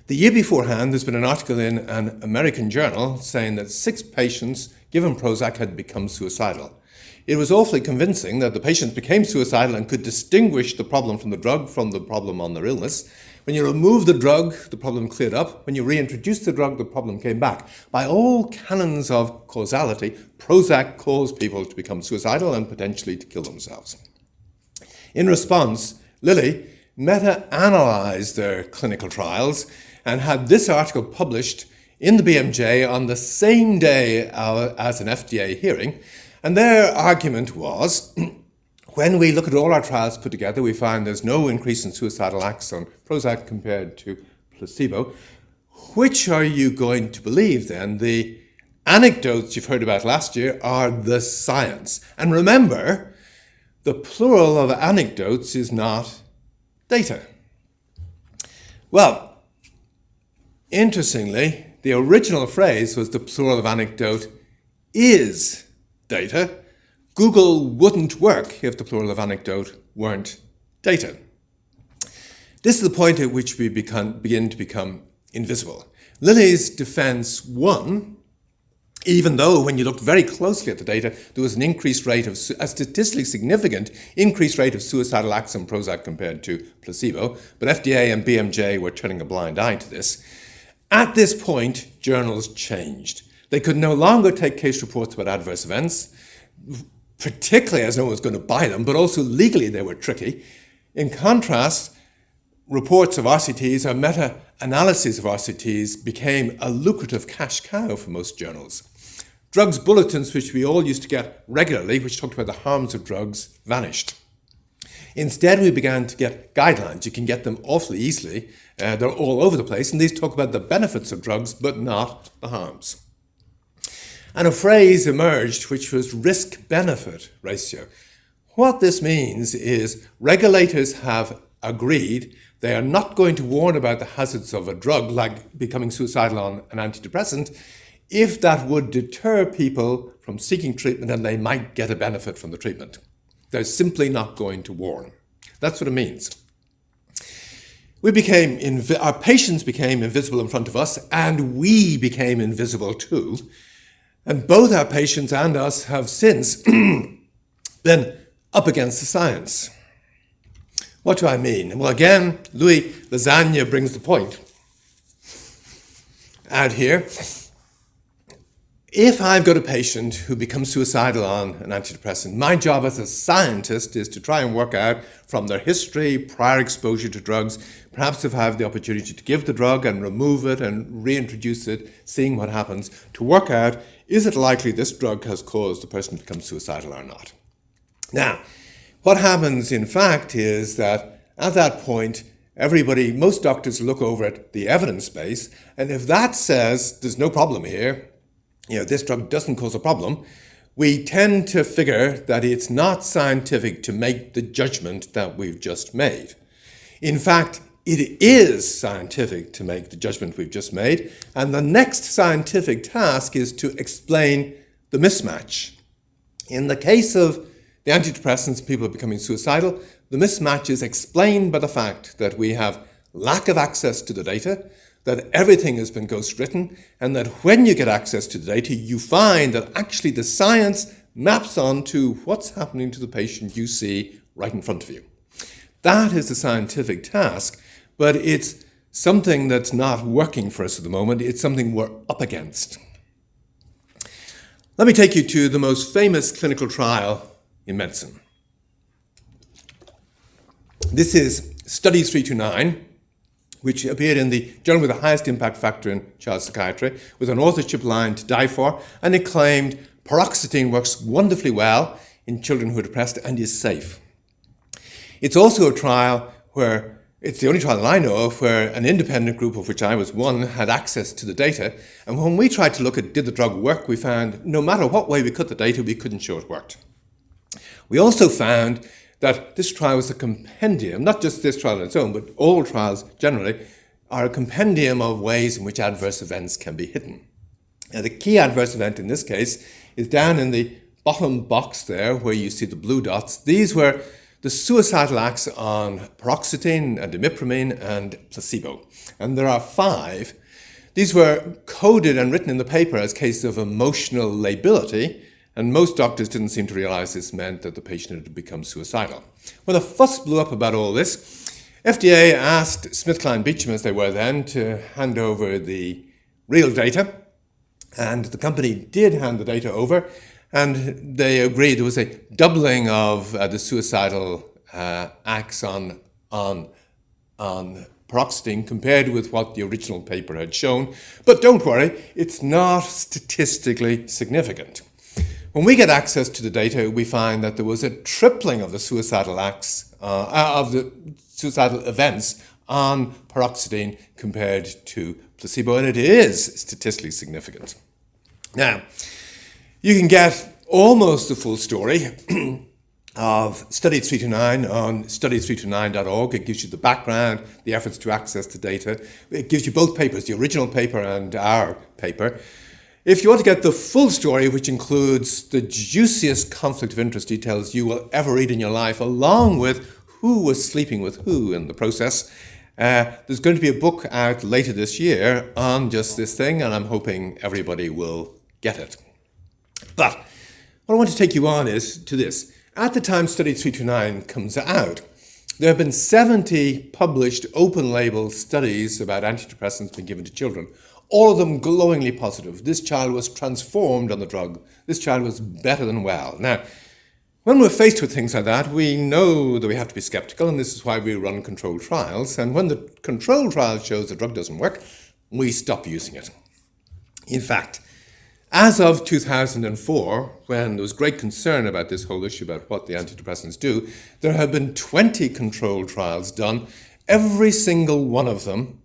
The year beforehand, there's been an article in an American journal saying that 6 patients given Prozac had become suicidal. It was awfully convincing that the patients became suicidal and could distinguish the problem from the drug from the problem on their illness. When you removed the drug, the problem cleared up. When you reintroduced the drug, the problem came back. By all canons of causality, Prozac caused people to become suicidal and potentially to kill themselves. In response, Lilly meta-analyzed their clinical trials and had this article published in the BMJ on the same day as an FDA hearing. And their argument was, when we look at all our trials put together, we find there's no increase in suicidal acts on Prozac compared to placebo. Which are you going to believe then? The anecdotes you've heard about last year are the science. And remember, the plural of anecdotes is not data. Well, interestingly, the original phrase was the plural of anecdote is data. Google wouldn't work if the plural of anecdote weren't data. This is the point at which we begin to become invisible. Lilly's defense won, even though when you looked very closely at the data, there was an increased rate of, a statistically significant increased rate of suicidal acts on Prozac compared to placebo, but FDA and BMJ were turning a blind eye to this. At this point, journals changed. They could no longer take case reports about adverse events, particularly as no one was going to buy them, but also legally they were tricky. In contrast, reports of RCTs or meta-analyses of RCTs became a lucrative cash cow for most journals. Drugs bulletins, which we all used to get regularly, which talked about the harms of drugs, vanished. Instead, we began to get guidelines. You can get them awfully easily. They're all over the place, and these talk about the benefits of drugs, but not the harms. And a phrase emerged, which was risk-benefit ratio. What this means is regulators have agreed they are not going to warn about the hazards of a drug, like becoming suicidal on an antidepressant, if that would deter people from seeking treatment and they might get a benefit from the treatment. They're simply not going to warn. That's what it means. Our patients became invisible in front of us, and we became invisible too. And both our patients and us have since been up against the science. What do I mean? Well, again, Lasagna brings the point out here. If I've got a patient who becomes suicidal on an antidepressant, my job as a scientist is to try and work out from their history, prior exposure to drugs, perhaps if I have the opportunity to give the drug and remove it and reintroduce it, seeing what happens, to work out, is it likely this drug has caused the person to become suicidal or not? Now, what happens in fact is that at that point, most doctors look over at the evidence base, and if that says there's no problem here, this drug doesn't cause a problem, we tend to figure that it's not scientific to make the judgment that we've just made. In fact, it is scientific to make the judgment we've just made, and the next scientific task is to explain the mismatch. In the case of the antidepressants, people are becoming suicidal, the mismatch is explained by the fact that we have lack of access to the data, that everything has been ghostwritten, and that when you get access to the data, you find that actually the science maps onto what's happening to the patient you see right in front of you. That is the scientific task, but it's something that's not working for us at the moment. It's something we're up against. Let me take you to the most famous clinical trial in medicine. This is Study 329, which appeared in the journal with the highest impact factor in child psychiatry, with an authorship line to die for, and it claimed paroxetine works wonderfully well in children who are depressed and is safe. It's also a trial where, it's the only trial that I know of, where an independent group, of which I was one, had access to the data. And when we tried to look at did the drug work, we found no matter what way we cut the data, we couldn't show it worked. We also found that this trial was a compendium, not just this trial on its own, but all trials generally, are a compendium of ways in which adverse events can be hidden. Now, the key adverse event in this case is down in the bottom box there where you see the blue dots. These were the suicidal acts on paroxetine and imipramine and placebo. And there are 5. These were coded and written in the paper as cases of emotional lability, and most doctors didn't seem to realize this meant that the patient had become suicidal. When the fuss blew up about all this, FDA asked SmithKline Beecham, as they were then, to hand over the real data, and the company did hand the data over, and they agreed there was a doubling of the suicidal acts on paroxetine compared with what the original paper had shown. But don't worry, it's not statistically significant. When we get access to the data, we find that there was a tripling of the suicidal acts, of the suicidal events on paroxetine compared to placebo, and it is statistically significant. Now, you can get almost the full story of Study 329 on study329.org. It gives you the background, the efforts to access the data. It gives you both papers, the original paper and our paper. If you want to get the full story, which includes the juiciest conflict of interest details you will ever read in your life, along with who was sleeping with who in the process, there's going to be a book out later this year on just this thing, and I'm hoping everybody will get it. But what I want to take you on is to this. At the time Study 329 comes out, there have been 70 published open-label studies about antidepressants being given to children, all of them glowingly positive. This child was transformed on the drug. This child was better than well. Now, when we're faced with things like that, we know that we have to be skeptical, and this is why we run controlled trials. And when the controlled trial shows the drug doesn't work, we stop using it. In fact, as of 2004, when there was great concern about this whole issue about what the antidepressants do, there have been 20 controlled trials done, every single one of them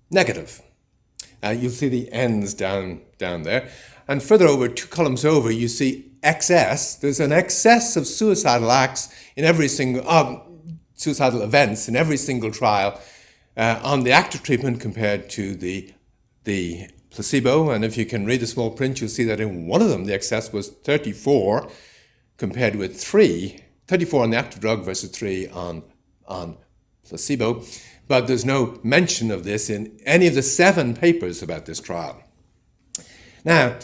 negative. You'll see the N's down there. And further over, 2 columns over, you see excess. There's an excess of suicidal acts in every single, suicidal events in every single trial on the active treatment compared to the placebo. And if you can read the small print, you'll see that in one of them, the excess was 34 compared with 3, 34 on the active drug versus 3 on placebo. But there's no mention of this in any of the 7 papers about this trial. Now,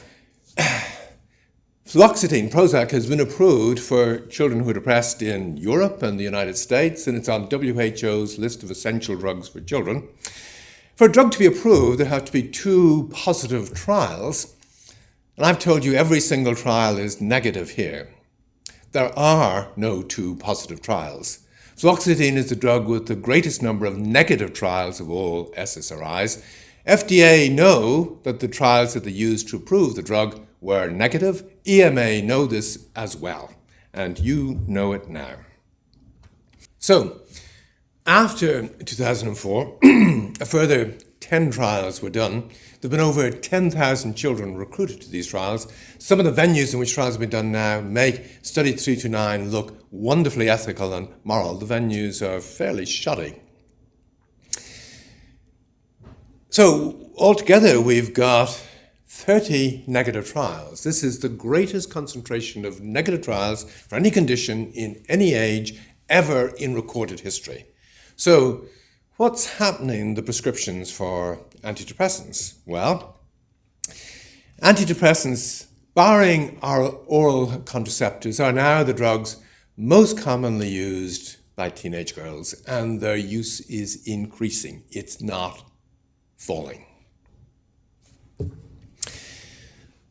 fluoxetine, Prozac, has been approved for children who are depressed in Europe and the United States, and it's on WHO's list of essential drugs for children. For a drug to be approved, there have to be 2 positive trials, and I've told you every single trial is negative here. There are no 2 positive trials. Fluoxetine is the drug with the greatest number of negative trials of all SSRIs. FDA know that the trials that they used to approve the drug were negative. EMA know this as well, and you know it now. So, after 2004, a further 10 trials were done. There have been over 10,000 children recruited to these trials. Some of the venues in which trials have been done now make Study 329 look wonderfully ethical and moral. The venues are fairly shoddy. So altogether, we've got 30 negative trials. This is the greatest concentration of negative trials for any condition in any age ever in recorded history. So what's happening in the prescriptions for antidepressants? Well, antidepressants, barring our oral contraceptives, are now the drugs most commonly used by teenage girls, and their use is increasing. It's not falling.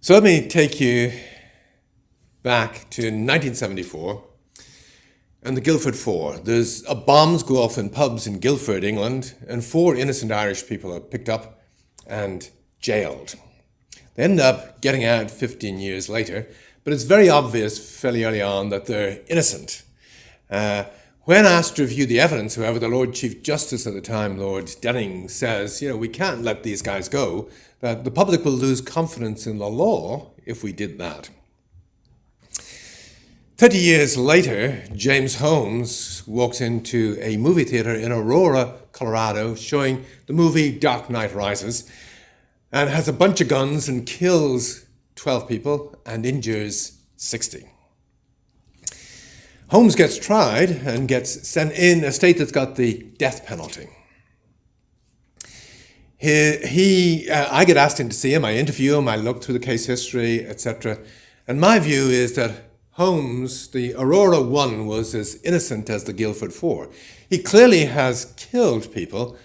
So let me take you back to 1974 and the Guildford Four. There's bombs go off in pubs in Guildford, England, and 4 innocent Irish people are picked up and jailed. They end up getting out 15 years later, but it's very obvious fairly early on that they're innocent. When asked to review the evidence, however, the Lord Chief Justice at the time, Lord Denning, says, we can't let these guys go, that the public will lose confidence in the law if we did that. 30 years later, James Holmes walks into a movie theater in Aurora, Colorado, showing the movie Dark Knight Rises, and has a bunch of guns and kills 12 people and injures 60. Holmes gets tried and gets sent in a state that's got the death penalty. I get asked in to see him, I interview him, I look through the case history, etc. And my view is that Holmes, the Aurora 1, was as innocent as the Guildford 4. He clearly has killed people,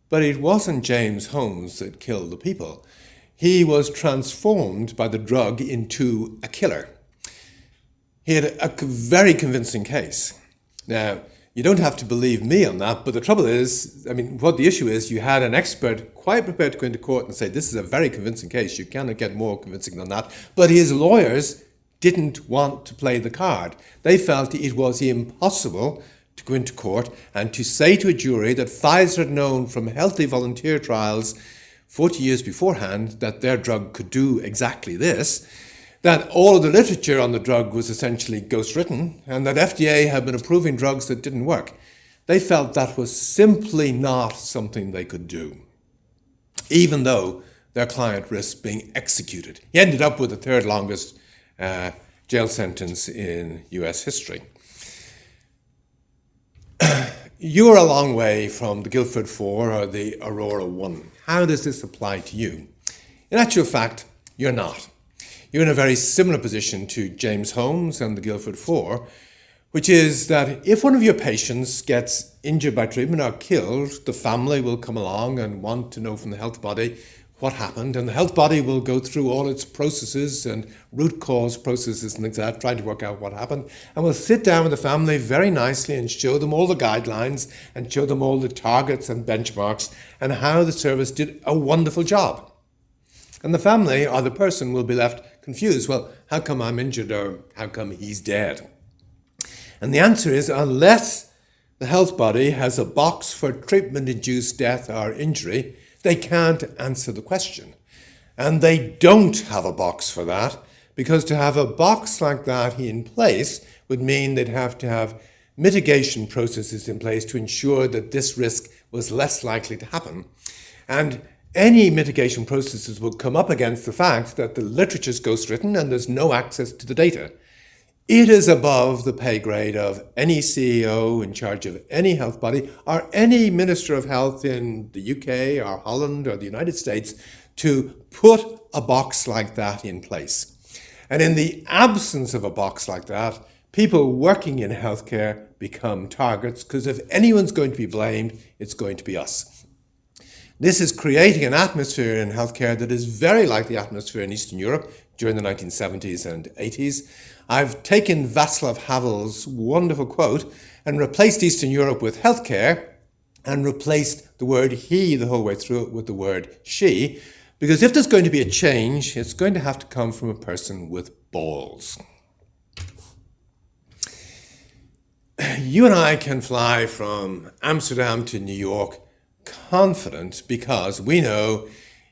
but it wasn't James Holmes that killed the people. He was transformed by the drug into a killer. He had a very convincing case. Now, you don't have to believe me on that, but the trouble is, what the issue is, you had an expert quite prepared to go into court and say, this is a very convincing case, you cannot get more convincing than that, but his lawyers didn't want to play the card. They felt it was impossible to go into court and to say to a jury that Pfizer had known from healthy volunteer trials 40 years beforehand that their drug could do exactly this, that all of the literature on the drug was essentially ghostwritten, and that FDA had been approving drugs that didn't work. They felt that was simply not something they could do, even though their client risked being executed. He ended up with the 3rd longest jail sentence in US history. You're a long way from the Guildford 4 or the Aurora 1. How does this apply to you? In actual fact, you're not. You're in a very similar position to James Holmes and the Guildford 4, which is that if one of your patients gets injured by treatment or killed, the family will come along and want to know from the health body what happened, and the health body will go through all its processes and root cause processes and things like that, trying to work out what happened, and we'll sit down with the family very nicely and show them all the guidelines and show them all the targets and benchmarks and how the service did a wonderful job. And the family or the person will be left confused. Well, how come I'm injured, or how come he's dead? And the answer is, unless the health body has a box for treatment-induced death or injury, they can't answer the question. And they don't have a box for that, because to have a box like that in place would mean they'd have to have mitigation processes in place to ensure that this risk was less likely to happen. And any mitigation processes will come up against the fact that the literature is ghostwritten and there's no access to the data. It is above the pay grade of any CEO in charge of any health body or any Minister of Health in the UK or Holland or the United States to put a box like that in place. And in the absence of a box like that, people working in healthcare become targets, because if anyone's going to be blamed, it's going to be us. This is creating an atmosphere in healthcare that is very like the atmosphere in Eastern Europe during the 1970s and 80s. I've taken Václav Havel's wonderful quote and replaced Eastern Europe with healthcare and replaced the word he the whole way through it with the word she, because if there's going to be a change, it's going to have to come from a person with balls. You and I can fly from Amsterdam to New York confident, because we know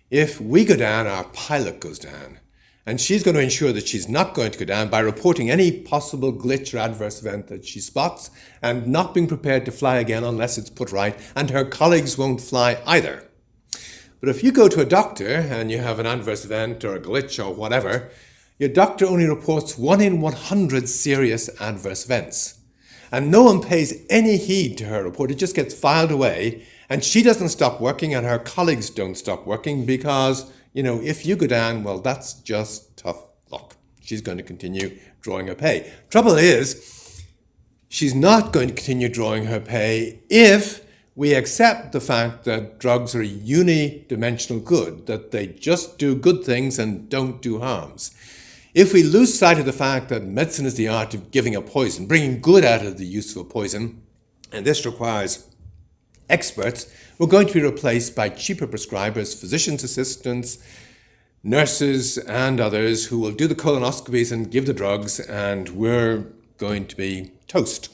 if we go down, our pilot goes down. And she's going to ensure that she's not going to go down by reporting any possible glitch or adverse event that she spots and not being prepared to fly again unless it's put right, and her colleagues won't fly either. But if you go to a doctor and you have an adverse event or a glitch or whatever, your doctor only reports 1 in 100 serious adverse events. And no one pays any heed to her report. It just gets filed away, and she doesn't stop working and her colleagues don't stop working because, if you go down, well, that's just tough luck. She's going to continue drawing her pay. Trouble is, she's not going to continue drawing her pay if we accept the fact that drugs are a unidimensional good, that they just do good things and don't do harms. If we lose sight of the fact that medicine is the art of giving a poison, bringing good out of the use of a poison, and this requires experts, we're going to be replaced by cheaper prescribers, physician's assistants, nurses and others who will do the colonoscopies and give the drugs, and we're going to be toast.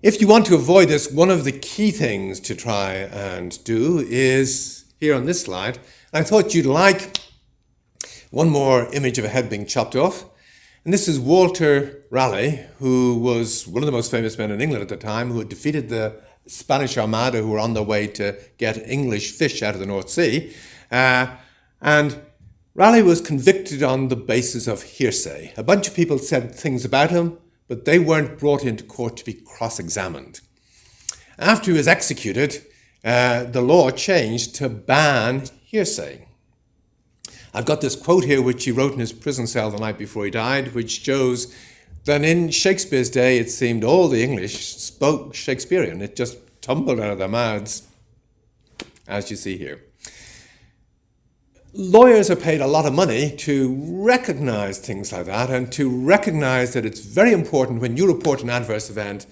If you want to avoid this, one of the key things to try and do is here on this slide. I thought you'd like one more image of a head being chopped off. And this is Walter Raleigh, who was one of the most famous men in England at the time, who had defeated the Spanish Armada who were on their way to get English fish out of the North Sea. And Raleigh was convicted on the basis of hearsay. A bunch of people said things about him, but they weren't brought into court to be cross-examined. After he was executed, the law changed to ban hearsay. I've got this quote here which he wrote in his prison cell the night before he died, which shows that in Shakespeare's day it seemed all the English spoke Shakespearean. It just tumbled out of their mouths, as you see here. Lawyers are paid a lot of money to recognize things like that and to recognize that it's very important when you report an adverse event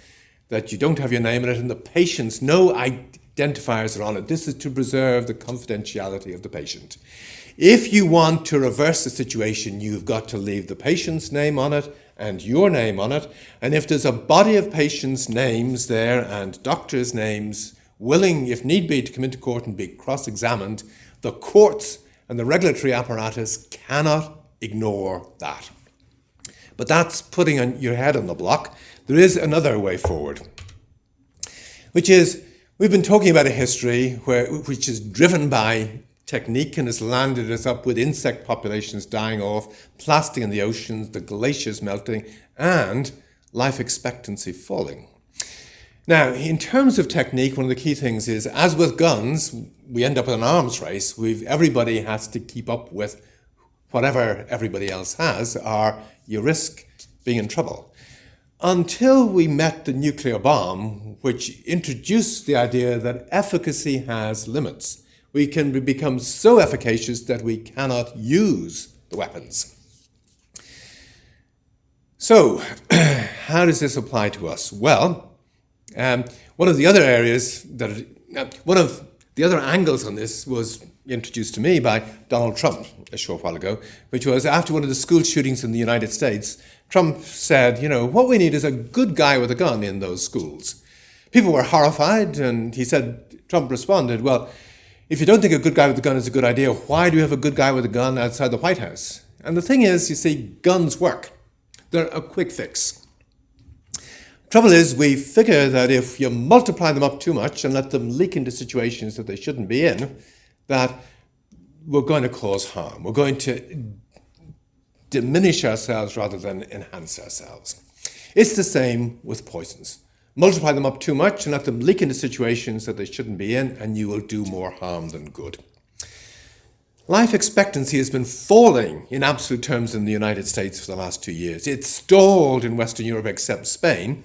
that you don't have your name in it and the patient's no identifiers are on it. This is to preserve the confidentiality of the patient. If you want to reverse the situation, you've got to leave the patient's name on it and your name on it. And if there's a body of patients' names there and doctors' names willing, if need be, to come into court and be cross-examined, the courts and the regulatory apparatus cannot ignore that. But that's putting your head on the block. There is another way forward, which is we've been talking about a history which is driven by technique and has landed us up with insect populations dying off, plastic in the oceans, the glaciers melting, and life expectancy falling. Now, in terms of technique, one of the key things is, as with guns, we end up in an arms race. Everybody has to keep up with whatever everybody else has, or you risk being in trouble. Until we met the nuclear bomb, which introduced the idea that efficacy has limits. We can become so efficacious that we cannot use the weapons. So, how does this apply to us? Well, one of the other angles on this was introduced to me by Donald Trump a short while ago, which was after one of the school shootings in the United States, Trump said, what we need is a good guy with a gun in those schools. People were horrified, and Trump responded, well, if you don't think a good guy with a gun is a good idea, why do you have a good guy with a gun outside the White House? And the thing is, you see, guns work. They're a quick fix. Trouble is, we figure that if you multiply them up too much and let them leak into situations that they shouldn't be in, that we're going to cause harm. We're going to diminish ourselves rather than enhance ourselves. It's the same with poisons. Multiply them up too much and let them leak into situations that they shouldn't be in, and you will do more harm than good. Life expectancy has been falling in absolute terms in the United States for the last 2 years. It's stalled in Western Europe except Spain.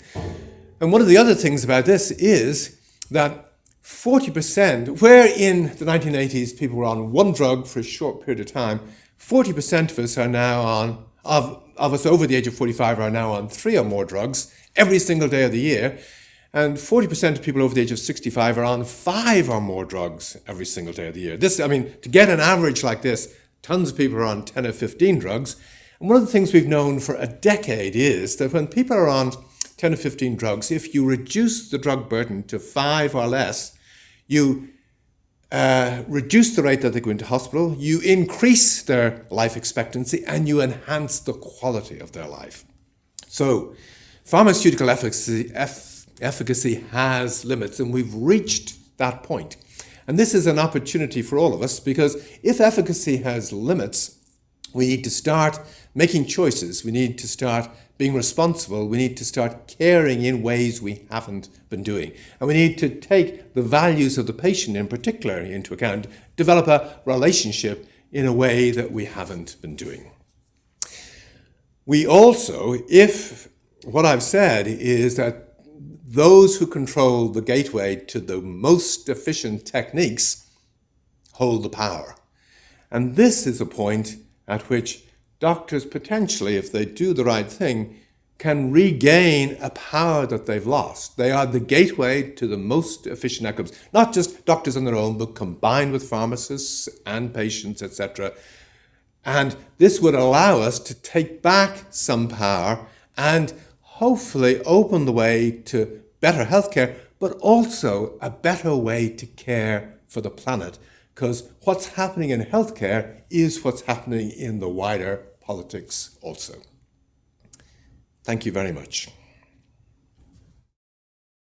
And one of the other things about this is that 40%, where in the 1980s people were on one drug for a short period of time, 40% of us are now on, of us over the age of 45 are now on 3 or more drugs every single day of the year. And 40% of people over the age of 65 are on 5 or more drugs every single day of the year. To get an average like this, tons of people are on 10 or 15 drugs. And one of the things we've known for a decade is that when people are on 10 or 15 drugs, if you reduce the drug burden to 5 or less, you reduce the rate that they go into hospital, you increase their life expectancy, and you enhance the quality of their life. So, pharmaceutical efficacy has limits, and we've reached that point. And this is an opportunity for all of us, because if efficacy has limits, we need to start making choices. We need to start being responsible. We need to start caring in ways we haven't been doing. And we need to take the values of the patient in particular into account, develop a relationship in a way that we haven't been doing. We also, if What I've said is that those who control the gateway to the most efficient techniques hold the power. And this is a point at which doctors potentially, if they do the right thing, can regain a power that they've lost. They are the gateway to the most efficient outcomes, not just doctors on their own, but combined with pharmacists and patients, etc. And this would allow us to take back some power and hopefully open the way to better healthcare, but also a better way to care for the planet. Because what's happening in healthcare is what's happening in the wider politics also. Thank you very much.